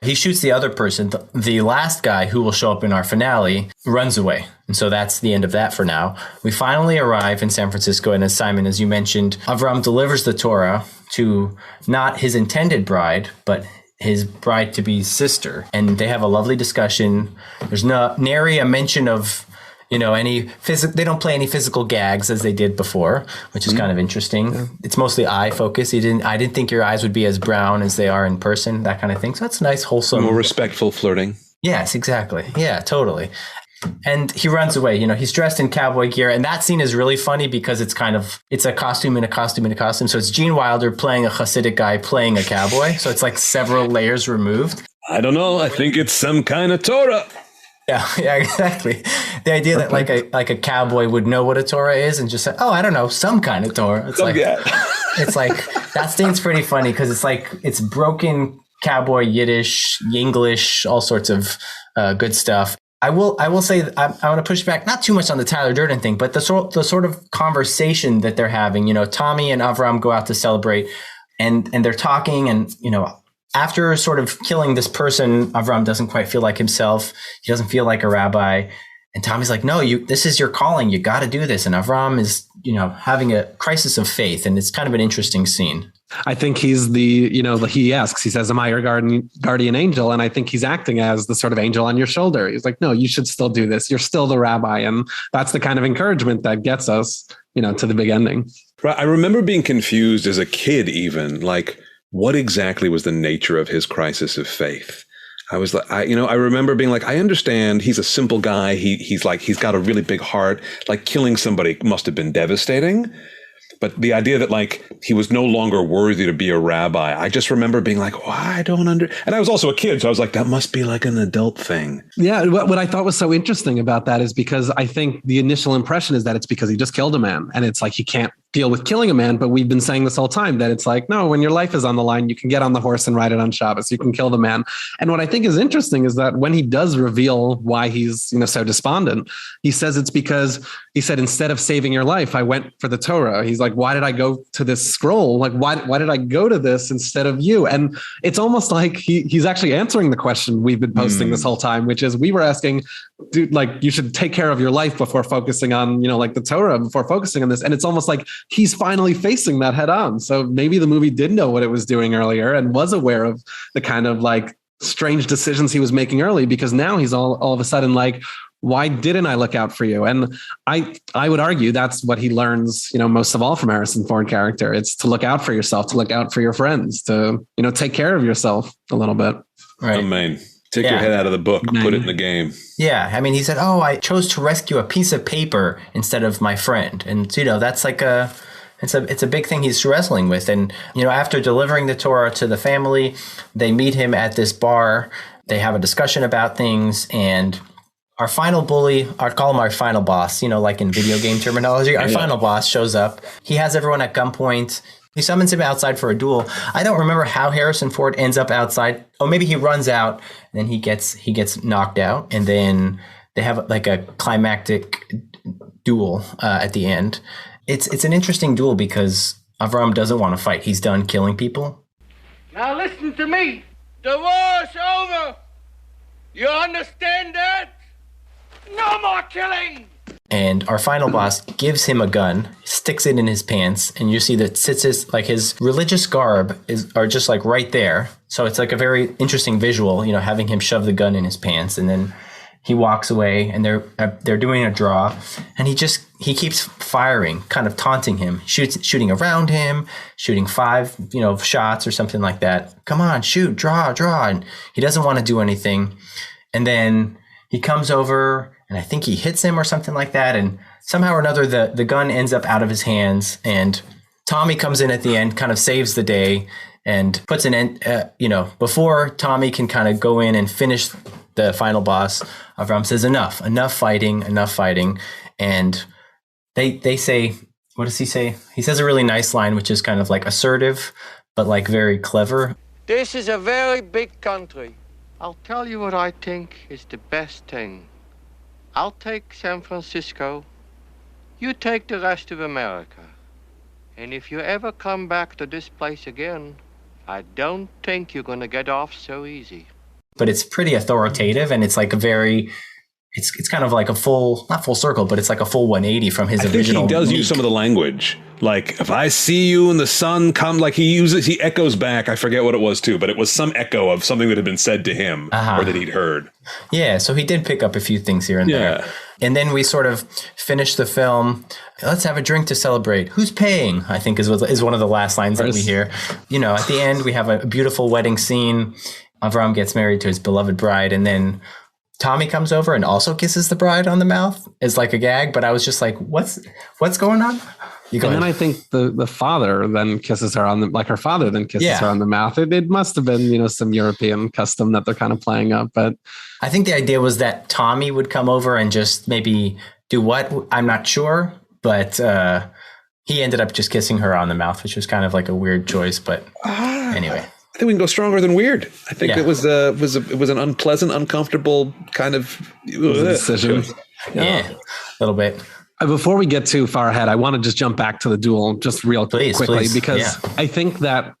He shoots the other person. The last guy, who will show up in our finale, runs away. And so that's the end of that for now. We finally arrive in San Francisco. And as Simon, as you mentioned, Avram delivers the Torah to not his intended bride, but his bride-to-be sister. And they have a lovely discussion. There's nary a mention of, you know, they don't play any physical gags as they did before, which is kind of interesting. Yeah. It's mostly eye focus. I didn't think your eyes would be as brown as they are in person, that kind of thing. So that's nice, wholesome.
More respectful flirting. Yes,
exactly. Yeah, totally. And he runs away. You know, he's dressed in cowboy gear. And that scene is really funny because it's a costume in a costume in a costume. So it's Gene Wilder playing a Hasidic guy playing a cowboy. So it's like several layers removed.
I don't know. I think it's some kind of Torah.
Yeah, exactly. The idea that like a cowboy would know what a Torah is and just say, oh, I don't know, some kind of Torah. It's it's like that scene's pretty funny because it's broken cowboy Yiddish, English, all sorts of good stuff. I will say I want to push back not too much on the Tyler Durden thing, but the sort of conversation that they're having. You know, Tommy and Avram go out to celebrate, and they're talking, and you know, after sort of killing this person, Avram doesn't quite feel like himself. He doesn't feel like a rabbi. And Tommy's like, no, this is your calling. You got to do this. And Avram is, having a crisis of faith. And it's kind of an interesting scene.
I think he's he asks, he says, am I your guardian angel? And I think he's acting as the sort of angel on your shoulder. He's like, no, you should still do this. You're still the rabbi. And that's the kind of encouragement that gets us, to the big ending.
Right. I remember being confused as a kid, even like what exactly was the nature of his crisis of faith? I was like, I remember being like, I understand he's a simple guy. He's got a really big heart. Like killing somebody must have been devastating. But the idea that like he was no longer worthy to be a rabbi, I just remember being like, oh, I don't and I was also a kid. So I was like, that must be like an adult thing.
Yeah. What I thought was so interesting about that is because I think the initial impression is that it's because he just killed a man. And it's like, he can't deal with killing a man. But we've been saying this whole time that it's like, no, when your life is on the line, you can get on the horse and ride it on Shabbos. You can kill the man. And what I think is interesting is that when he does reveal why he's, so despondent, he says it's because he said, instead of saving your life, I went for the Torah. He's like, why did I go to this scroll? Like, why did I go to this instead of you? And it's almost like he's actually answering the question we've been posting this whole time, which is we were asking, dude, like you should take care of your life before focusing on, like the Torah, before focusing on this. And it's almost like he's finally facing that head on. So maybe the movie did know what it was doing earlier and was aware of the kind of like strange decisions he was making early, because now he's all of a sudden like, why didn't I look out for you? And I would argue that's what he learns, most of all from Harrison Ford character. It's to look out for yourself, to look out for your friends, to, take care of yourself a little bit.
Right.
Amen. Take your head out of the book, put it in the game.
Yeah. I mean, he said, I chose to rescue a piece of paper instead of my friend. And, that's like it's a big thing he's wrestling with. And, after delivering the Torah to the family, they meet him at this bar. They have a discussion about things. And our final bully, I'd call him our final boss, like in video game terminology, our final boss shows up. He has everyone at gunpoint. He summons him outside for a duel. I don't remember how Harrison Ford ends up outside. Oh, maybe he runs out and then he gets knocked out. And then they have like a climactic duel at the end. It's an interesting duel because Avram doesn't want to fight. He's done killing people.
Now listen to me. The war's over. You understand that? No more killing.
And our final boss gives him a gun, sticks it in his pants, and you see that his religious garb are just like right there. So it's like a very interesting visual, having him shove the gun in his pants, and then he walks away, and they're doing a draw, and he keeps firing, kind of taunting him, shooting around him, shooting 5 shots or something like that. Come on, shoot, draw, and he doesn't want to do anything, and then he comes over. And I think he hits him or something like that. And somehow or another, the gun ends up out of his hands. And Tommy comes in at the end, kind of saves the day and puts an end, before Tommy can kind of go in and finish the final boss, Avram says, enough fighting. And they say, what does he say? He says a really nice line, which is kind of like assertive, but like very clever.
This is a very big country. I'll tell you what I think is the best thing. I'll take San Francisco. You take the rest of America. And if you ever come back to this place again, I don't think you're going to get off so easy.
But it's pretty authoritative, and it's like it's kind of like a not full circle, but it's like a full 180 from his original.
I think he does use some of the language. Like, if I see you in the sun come, like he echoes back. I forget what it was too, but it was some echo of something that had been said to him or that he'd heard.
Yeah. So he did pick up a few things here and there. And then we sort of finish the film. Let's have a drink to celebrate. Who's paying? I think is one of the last lines that we hear. At the end, we have a beautiful wedding scene. Avram gets married to his beloved bride, and then Tommy comes over and also kisses the bride on the mouth as like a gag. But I was just like, what's going on?
Then I think the father then kisses her on her father then kisses her on the mouth. It must have been, some European custom that they're kind of playing up. But
I think the idea was that Tommy would come over and just maybe do what? I'm not sure. But he ended up just kissing her on the mouth, which was kind of like a weird choice. But anyway.
I think we can go stronger than weird. I think it was an unpleasant, uncomfortable kind of
decision.
Yeah, a little bit.
Before we get too far ahead, I want to just jump back to the duel just real quickly, because I think that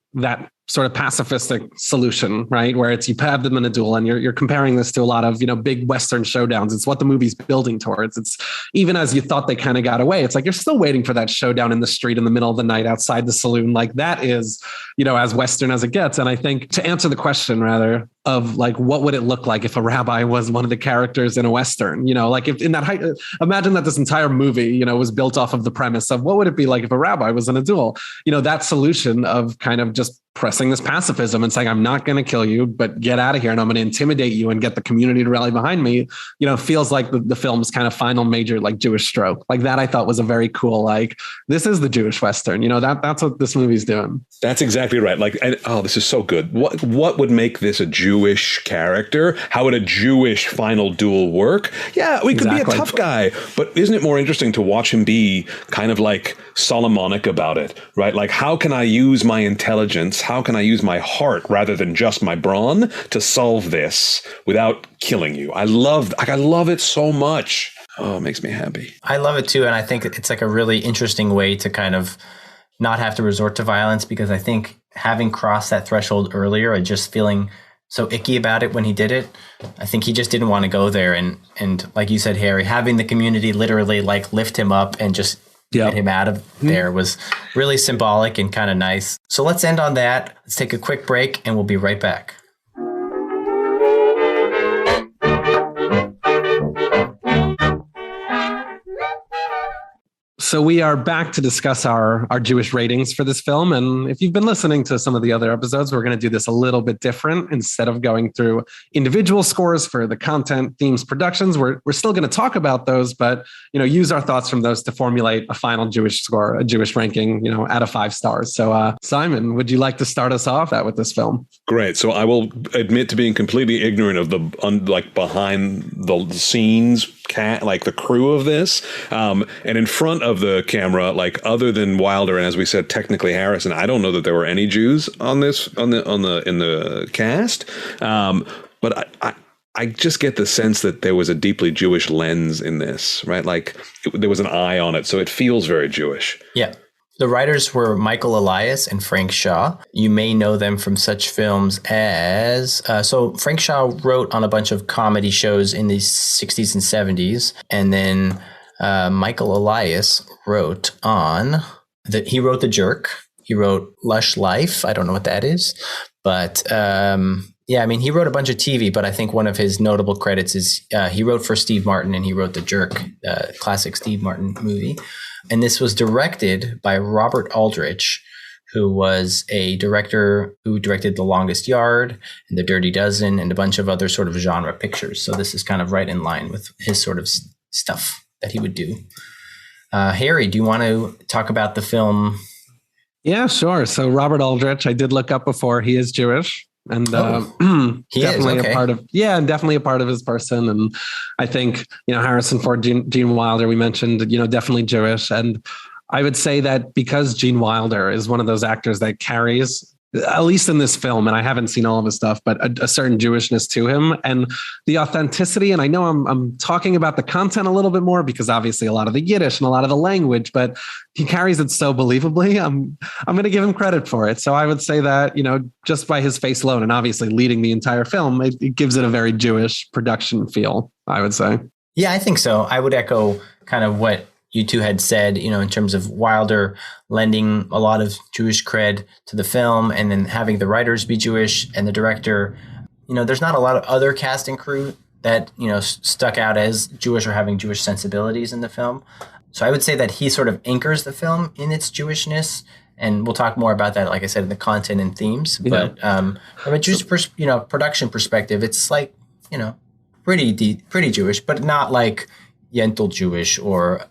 sort of pacifistic solution, right? Where it's you have them in a duel, and you're comparing this to a lot of, big Western showdowns. It's what the movie's building towards. It's even as you thought they kind of got away, it's like you're still waiting for that showdown in the street in the middle of the night outside the saloon. Like that is, as Western as it gets. And I think to answer the question rather of like, what would it look like if a rabbi was one of the characters in a Western, like if in that, imagine that this entire movie, was built off of the premise of what would it be like if a rabbi was in a duel, that solution of kind of just pressing this pacifism and saying, I'm not going to kill you, but get out of here. And I'm going to intimidate you and get the community to rally behind me. Feels like the film's kind of final major, like Jewish stroke. Like that, I thought was a very cool, like, this is the Jewish Western, that's what this movie's doing.
That's exactly right. Like, this is so good. What would make this a Jewish character? How would a Jewish final duel work? Yeah, we could be a tough guy, but isn't it more interesting to watch him be kind of like Solomonic about it, right? Like, how can I use my intelligence? How can I use my heart rather than just my brawn to solve this without killing you? I love it so much. Oh, it makes me happy.
I love it too. And I think it's like a really interesting way to kind of not have to resort to violence, because I think having crossed that threshold earlier and just feeling so icky about it when he did it, I think he just didn't want to go there. And like you said, Harry, having the community literally like lift him up and just get him out of there was really symbolic and kind of nice. So let's end on that. Let's take a quick break and we'll be right back.
So we are back to discuss our Jewish ratings for this film. And if you've been listening to some of the other episodes, we're going to do this a little bit different. Instead of going through individual scores for the content, themes, productions, we're still going to talk about those, but, use our thoughts from those to formulate a final Jewish score, a Jewish ranking, out of 5 stars. So Simon, would you like to start us off with this film?
Great. So I will admit to being completely ignorant of the behind the scenes like the crew of this, and in front of the camera, like other than Wilder and, as we said, technically Harrison, I don't know that there were any Jews in the cast, but I just get the sense that there was a deeply Jewish lens in this, right? Like there was an eye on it, so it feels very Jewish.
Yeah. The writers were Michael Elias and Frank Shaw. You may know them from such films as... so Frank Shaw wrote on a bunch of comedy shows in the 60s and 70s. And then Michael Elias wrote on... he wrote The Jerk. He wrote Lush Life. I don't know what that is. But he wrote a bunch of TV. But I think one of his notable credits is he wrote for Steve Martin, and he wrote The Jerk, classic Steve Martin movie. And this was directed by Robert Aldrich, who was a director who directed The Longest Yard and The Dirty Dozen and a bunch of other sort of genre pictures. So this is kind of right in line with his sort of stuff that he would do. Harry, do you want to talk about the film?
Yeah, sure. So Robert Aldrich, I did look up before. He is Jewish. And definitely a part of, definitely a part of his person. And I think, Harrison Ford, Gene Wilder, we mentioned, definitely Jewish. And I would say that because Gene Wilder is one of those actors that carries, at least in this film, and I haven't seen all of his stuff, but a certain Jewishness to him and the authenticity. And I know I'm talking about the content a little bit more because obviously a lot of the Yiddish and a lot of the language, but he carries it so believably. I'm going to give him credit for it. So I would say that, just by his face alone and obviously leading the entire film, it gives it a very Jewish production feel, I would say.
Yeah, I think so. I would echo kind of what you two had said, in terms of Wilder lending a lot of Jewish cred to the film and then having the writers be Jewish and the director. There's not a lot of other cast and crew that, stuck out as Jewish or having Jewish sensibilities in the film. So I would say that he sort of anchors the film in its Jewishness. And we'll talk more about that, like I said, in the content and themes. Yeah. But from a Jewish production perspective, it's like, pretty Jewish, but not like Yentl Jewish or,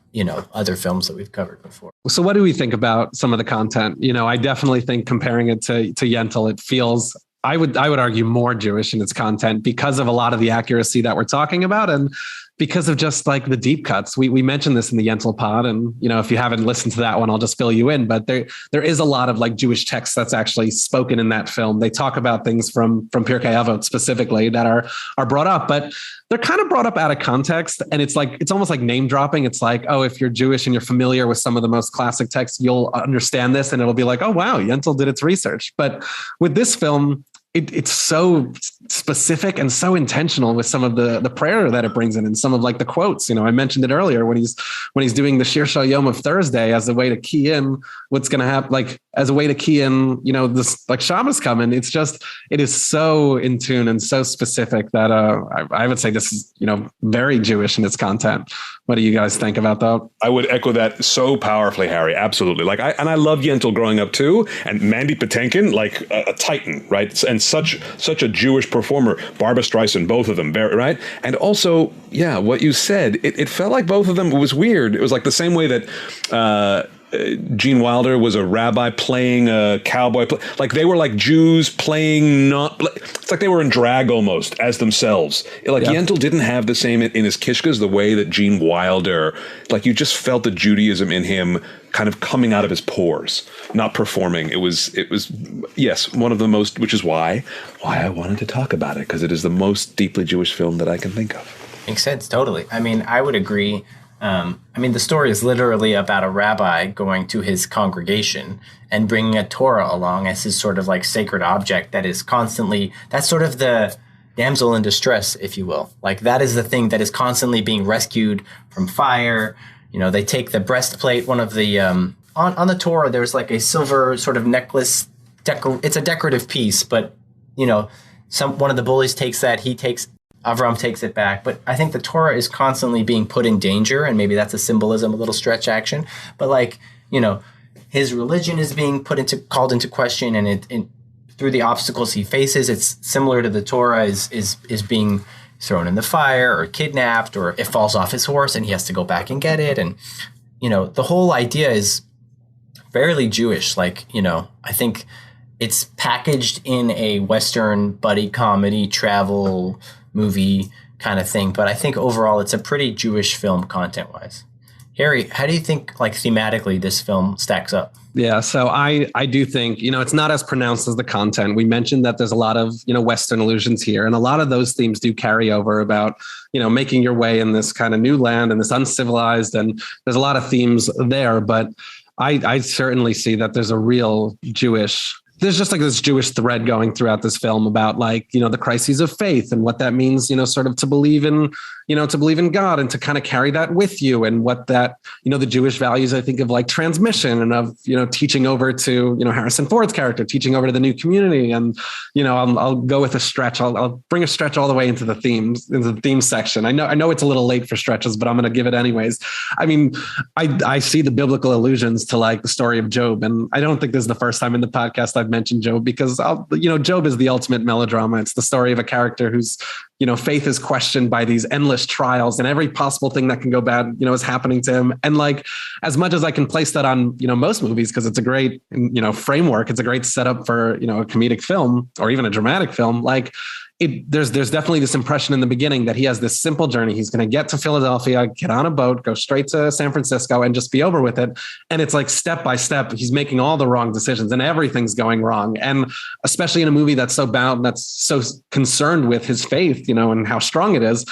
other films that we've covered before.
So what do we think about some of the content? I definitely think comparing it to Yentl, it feels, I would argue, more Jewish in its content because of a lot of the accuracy that we're talking about. And because of just like the deep cuts. We mentioned this in the Yentl pod, and if you haven't listened to that one, I'll just fill you in. But there is a lot of like Jewish text that's actually spoken in that film. They talk about things from Pirkei Avot specifically that are brought up, but they're kind of brought up out of context. And it's almost like name dropping. It's like, oh, if you're Jewish and you're familiar with some of the most classic texts, you'll understand this, and it'll be like, oh wow, Yentl did its research. But with this film, it's so specific and so intentional with some of the prayer that it brings in, and some of like the quotes. I mentioned it earlier when he's doing the Shir Shal Yom of Thursday as a way to key in what's going to happen, like as a way to key in, this like Shabbos coming. It is so in tune and so specific that I would say this is very Jewish in its content. What do you guys think about that?
I would echo that so powerfully, Harry. Absolutely. I loved Yentl growing up too, and Mandy Patinkin, like a titan, right? And such a Jewish performer. Barbra Streisand, both of them, very right. And also, yeah, what you said, it felt like both of them. It was weird. It was like the same way that Gene Wilder was a rabbi playing a cowboy. Like they were like Jews playing not. It's like they were in drag almost as themselves. Like Yentl didn't have the same in his kishkas the way that Gene Wilder. Like you just felt the Judaism in him kind of coming out of his pores, not performing. It was yes, one of the most, which is why I wanted to talk about it, because it is the most deeply Jewish film that I can think of.
Makes sense, totally. I mean, I would agree. The story is literally about a rabbi going to his congregation and bringing a Torah along as his sort of like sacred object that is constantly, that's sort of the damsel in distress, if you will. Like that is the thing that is constantly being rescued from fire. They take the breastplate, one of the, on the Torah, there's like a silver sort of necklace. It's a decorative piece, but, one of the bullies takes that, Avram takes it back. But I think the Torah is constantly being put in danger, and maybe that's a symbolism, a little stretch action. But his religion is being called into question, and through the obstacles he faces, it's similar to the Torah is being thrown in the fire or kidnapped, or it falls off his horse and he has to go back and get it. And, the whole idea is fairly Jewish. I think it's packaged in a Western buddy comedy travel movie kind of thing. But I think overall it's a pretty Jewish film content-wise. Harry, how do you think thematically this film stacks up?
Yeah, so I do think, it's not as pronounced as the content. We mentioned that there's a lot of, Western allusions here, and a lot of those themes do carry over about, making your way in this kind of new land and this uncivilized, and there's a lot of themes there. But I certainly see that there's a real there's just like this Jewish thread going throughout this film about the crises of faith and what that means, sort of to believe in God and to kind of carry that with you, and what that, the Jewish values, I think, of like transmission and of, teaching over to, Harrison Ford's character, teaching over to the new community. And, I'll go with a stretch. I'll bring a stretch all the way into the theme section. I know it's a little late for stretches, but I'm going to give it anyways. I see the biblical allusions to like the story of Job. And I don't think this is the first time in the podcast I've mentioned Job, because Job is the ultimate melodrama. It's the story of a character whose faith is questioned by these endless trials, and every possible thing that can go bad, is happening to him. And like, as much as I can place that on, most movies, because it's a great, framework, it's a great setup for, a comedic film or even a dramatic film. Like there's definitely this impression in the beginning that he has this simple journey. He's going to get to Philadelphia, get on a boat, go straight to San Francisco, and just be over with it. And it's like step by step, he's making all the wrong decisions and everything's going wrong. And especially in a movie that's so bound, that's so concerned with his faith, and how strong it is,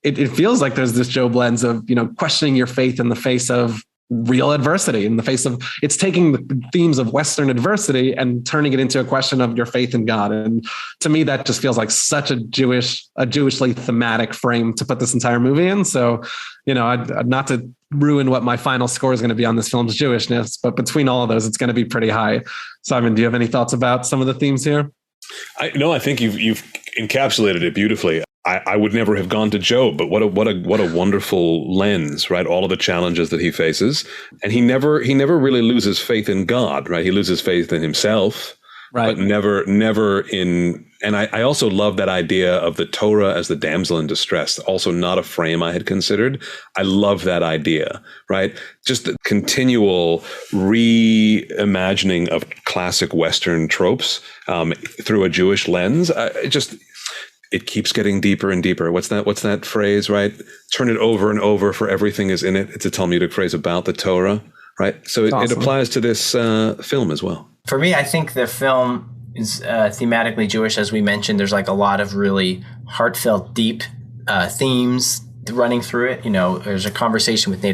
it feels like there's this Job lens of, questioning your faith in the face of real adversity, in the face of, it's taking the themes of Western adversity and turning it into a question of your faith in God. And to me, that just feels like such a Jewishly thematic frame to put this entire movie in. So, I'd not to ruin what my final score is going to be on this film's Jewishness, but between all of those, it's going to be pretty high. Simon, do you have any thoughts about some of the themes here?
I think you've encapsulated it beautifully. I would never have gone to Job, but what a wonderful lens, right? All of the challenges that he faces, and he never really loses faith in God, right? He loses faith in himself, right? But never in. And I also love that idea of the Torah as the damsel in distress. Also, not a frame I had considered. I love that idea, right? Just the continual reimagining of classic Western tropes through a Jewish lens. it keeps getting deeper and deeper. What's that phrase, right? Turn it over and over, for everything is in it. It's a Talmudic phrase about the Torah, right? So it applies to this film as well. For
me, I think the film is thematically Jewish. As we mentioned, there's like a lot of really heartfelt, deep themes running through it. There's a conversation with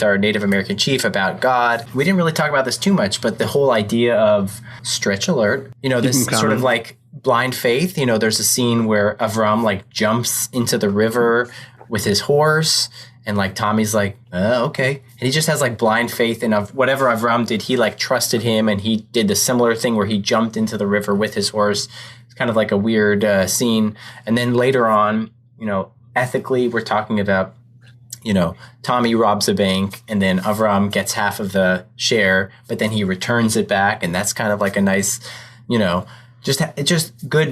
our Native American chief about God. We didn't really talk about this too much, but the whole idea of stretch alert, this sort of like blind faith. There's a scene where Avram like jumps into the river with his horse, and like Tommy's like, okay. And he just has like blind faith in whatever Avram did. He like trusted him, and he did the similar thing where he jumped into the river with his horse. It's kind of like a weird scene. And then later on, ethically, we're talking about, Tommy robs a bank, and then Avram gets half of the share, but then he returns it back. And that's kind of like a nice, just good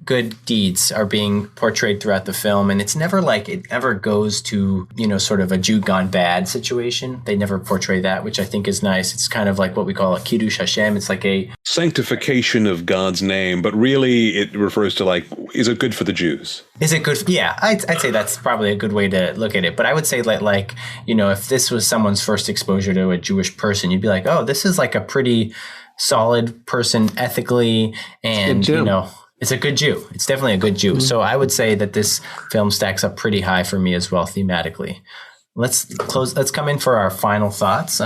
good deeds are being portrayed throughout the film. And it's never like it ever goes to, sort of a Jew gone bad situation. They never portray that, which I think is nice. It's kind of like what we call a Kiddush Hashem. It's like a
sanctification of God's name, but really it refers to like, is it good for the Jews?
Is it good? Yeah, I'd say that's probably a good way to look at it. But I would say that like, if this was someone's first exposure to a Jewish person, you'd be like, oh, this is like a pretty solid person ethically, and it's a good Jew. It's definitely a good Jew. Mm-hmm. So I would say that this film stacks up pretty high for me as well thematically. Let's come in for our final thoughts.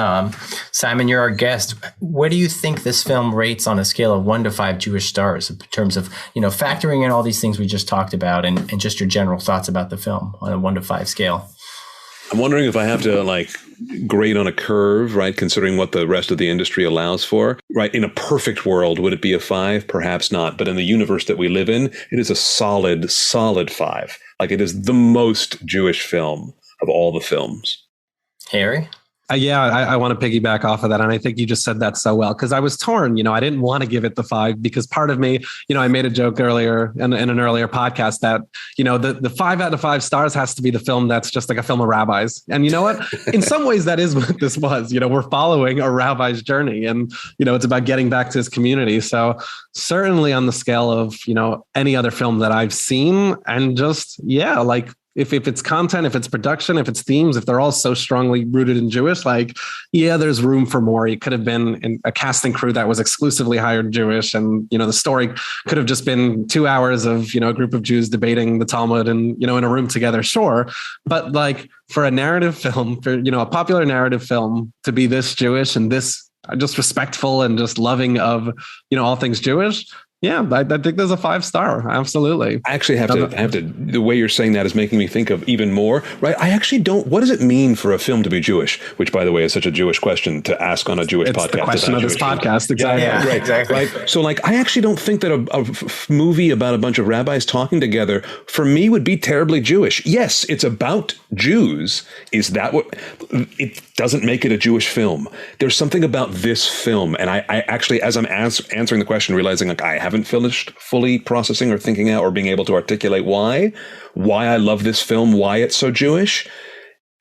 Simon, you're our guest. What do you think this film rates on a scale of 1 to 5 Jewish stars in terms of, factoring in all these things we just talked about, and just your general thoughts about the film on a 1 to 5 scale?
I'm wondering if I have to like grade on a curve, right? Considering what the rest of the industry allows for, right? In a perfect world, would it be a 5? Perhaps not. But in the universe that we live in, it is a solid 5. Like it is the most Jewish film of all the films.
Harry?
I want to piggyback off of that. And I think you just said that so well, because I was torn. I didn't want to give it the 5 because part of me, I made a joke earlier in an earlier podcast that, the 5 out of 5 stars has to be the film that's just like a film of rabbis. And you know what? In some ways, that is what this was. We're following a rabbi's journey, and, it's about getting back to his community. So certainly on the scale of, any other film that I've seen, and just, like, if it's content, if it's production, if it's themes, if they're all so strongly rooted in Jewish, there's room for more. It could have been a casting crew that was exclusively hired Jewish. And, the story could have just been 2 hours of, a group of Jews debating the Talmud and, in a room together. Sure. But like for a narrative film, for, a popular narrative film to be this Jewish and this just respectful and just loving of, all things Jewish. Yeah, I think there's a 5-star. Absolutely.
I actually have to, the way you're saying that is making me think of even more, right? I actually don't, what does it mean for a film to be Jewish? Which, by the way, is such a Jewish question to ask on a Jewish podcast.
It's the question of this podcast. Exactly.
Yeah, right, exactly.
Right. So like, I actually don't think that a movie about a bunch of rabbis talking together, for me, would be terribly Jewish. Yes, it's about Jews. Is that what, it doesn't make it a Jewish film. There's something about this film. And I actually, as I'm answering the question, realizing like I haven't finished fully processing or thinking out or being able to articulate why I love this film, why it's so Jewish.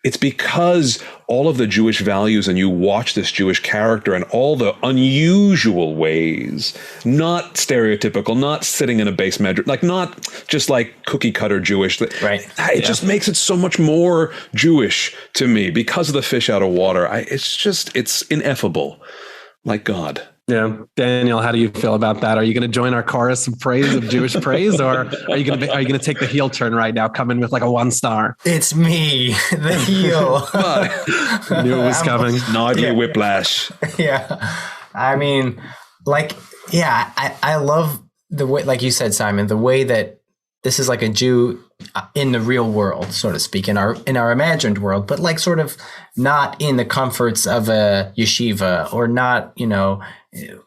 It's because all of the Jewish values, and you watch this Jewish character and all the unusual ways, not stereotypical, not sitting in a base measure, like not just like cookie cutter Jewish.
Right.
It just makes it so much more Jewish to me because of the fish out of water. It's ineffable, like God.
Yeah. Daniel, how do you feel about that? Are you going to join our chorus of praise, of Jewish praise, or are you going to take the heel turn right now, come in with like a 1 star?
It's me, the heel.
Knew it was coming.
Nod me whiplash.
Yeah. I mean, like, yeah, I love the way, like you said, Simon, the way that this is like a Jew in the real world, so to speak, in our imagined world, but like sort of not in the comforts of a yeshiva, or not,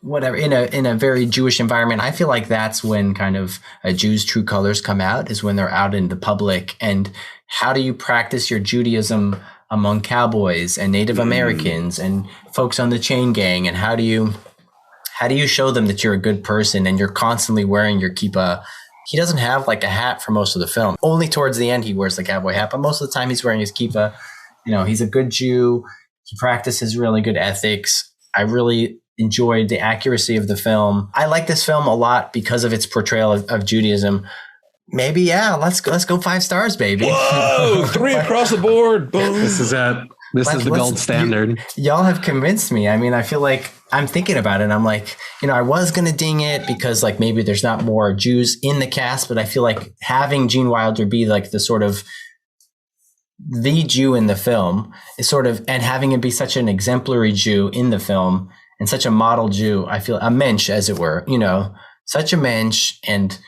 whatever, in a very Jewish environment. I feel like that's when kind of a Jew's true colors come out, is when they're out in the public. And how do you practice your Judaism among cowboys and Native Americans and folks on the chain gang? And how do you show them that you're a good person and you're constantly wearing your kippah? He doesn't have like a hat for most of the film. Only towards the end he wears the cowboy hat, but most of the time he's wearing his kippah. He's a good Jew. He practices really good ethics. I really enjoyed the accuracy of the film. I like this film a lot because of its portrayal of Judaism. Maybe, yeah, let's go 5 stars, baby.
Whoa, 3 across the board. Boom.
This is it. This is the gold standard.
Y'all have convinced me. I mean, I feel like I'm thinking about it. And I'm like, I was going to ding it because like maybe there's not more Jews in the cast, but I feel like having Gene Wilder be like the sort of the Jew in the film is sort of, and having him be such an exemplary Jew in the film and such a model Jew, I feel a mensch, as it were, such a mensch. And,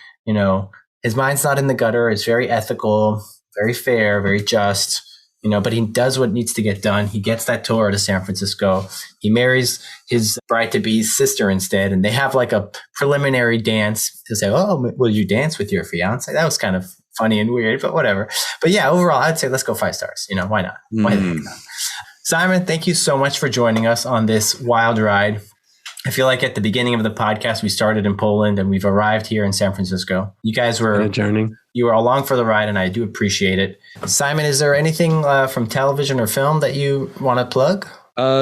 his mind's not in the gutter. It's very ethical, very fair, very just. But he does what needs to get done. He gets that Torah to San Francisco. He marries his bride-to-be's sister instead. And they have like a preliminary dance to say, oh, will you dance with your fiance? That was kind of funny and weird, but whatever. But yeah, overall, I'd say let's go 5 stars. Why not? Why not? Simon, thank you so much for joining us on this wild ride. I feel like at the beginning of the podcast, we started in Poland and we've arrived here in San Francisco. You guys were
a journey.
You were along for the ride, and I do appreciate it. Simon, is there anything from television or film that you want to plug?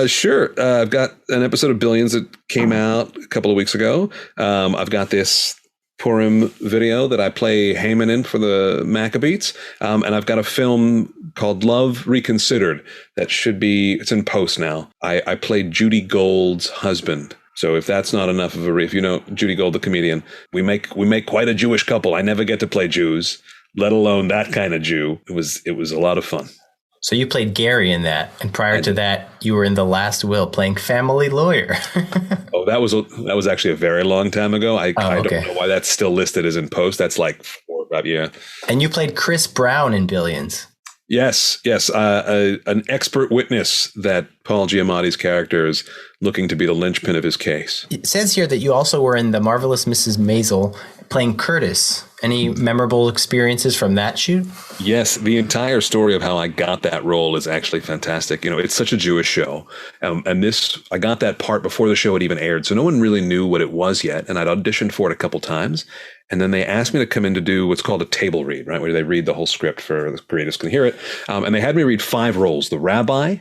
Sure. I've got an episode of Billions that came out a couple of weeks ago. I've got this Purim video that I play Haman in for the Maccabees. And I've got a film called Love Reconsidered that it's in post now. I played Judy Gold's husband. So if that's not enough of if you know Judy Gold, the comedian, we make quite a Jewish couple. I never get to play Jews, let alone that kind of Jew. It was a lot of fun.
So you played Gary in that, and prior to that, you were in The Last Will playing family lawyer.
Oh, that was actually a very long time ago. I don't know why that's still listed as in post. That's like 4 or 5 years.
And you played Chris Brown in Billions.
Yes. An expert witness that Paul Giamatti's character is looking to be the linchpin of his case.
It says here that you also were in The Marvelous Mrs. Maisel playing Curtis. Any memorable experiences from that shoot?
Yes, the entire story of how I got that role is actually fantastic. It's such a Jewish show. And I got that part before the show had even aired. So no one really knew what it was yet. And I'd auditioned for it a couple times. And then they asked me to come in to do what's called a table read, right? Where they read the whole script for the creators can hear it. And they had me read 5 roles: the rabbi,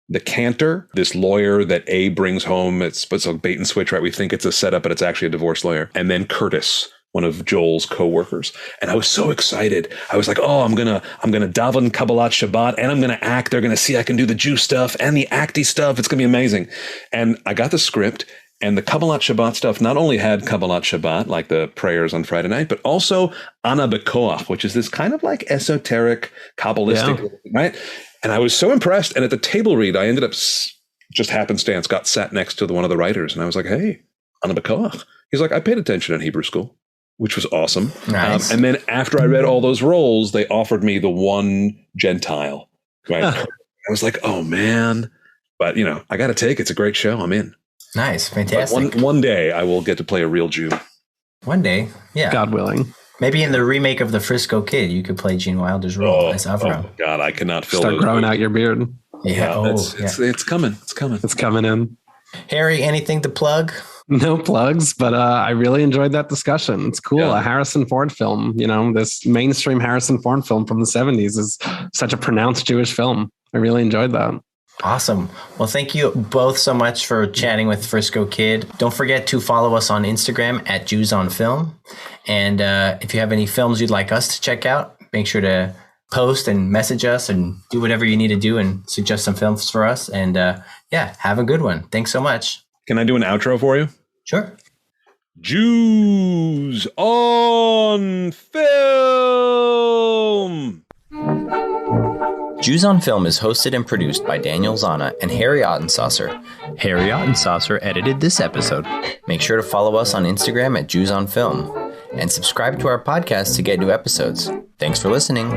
the cantor, this lawyer that A brings home. It's a bait and switch, right? We think it's a setup, but it's actually a divorce lawyer. And then Curtis, one of Joel's co-workers. And I was so excited. I was like, oh, I'm gonna daven Kabbalat Shabbat, and I'm gonna act. They're gonna see I can do the Jew stuff and the acty stuff. It's gonna be amazing. And I got the script, and the Kabbalat Shabbat stuff not only had Kabbalat Shabbat, like the prayers on Friday night, but also Ana Bekoach, which is this kind of like esoteric, Kabbalistic, right? And I was so impressed. And at the table read, I ended up just happenstance got sat next to one of the writers. And I was like, hey, Ana Bekoach. He's like, I paid attention in Hebrew school, which was awesome.
Nice.
And then after I read all those roles, they offered me the one Gentile. Right? I was like, oh, man. But, I got to take it. It's a great show. I'm in.
Nice. Fantastic.
One day I will get to play a real Jew.
One day. Yeah.
God willing.
Maybe in the remake of the Frisco Kid, you could play Gene Wilder's role as Avram.
Oh, God, I cannot fill
Start growing out your beard.
Yeah.
It's coming. It's coming.
It's coming in.
Harry, anything to plug?
No plugs, but I really enjoyed that discussion. It's cool.
Yeah.
A Harrison Ford film, this mainstream Harrison Ford film from the 70s is such a pronounced Jewish film. I really enjoyed that.
Awesome. Well, thank you both so much for chatting with Frisco Kid. Don't forget to follow us on Instagram at jewsonfilm. And if you have any films you'd like us to check out, make sure to post and message us and do whatever you need to do and suggest some films for us. And have a good one. Thanks so much.
Can I do an outro for you?
Sure.
Jews on Film.
Jews on Film is hosted and produced by Daniel Zana and Harry Ottensaucer. Harry Ottensaucer edited this episode. Make sure to follow us on Instagram at Jews on Film and subscribe to our podcast to get new episodes. Thanks for listening.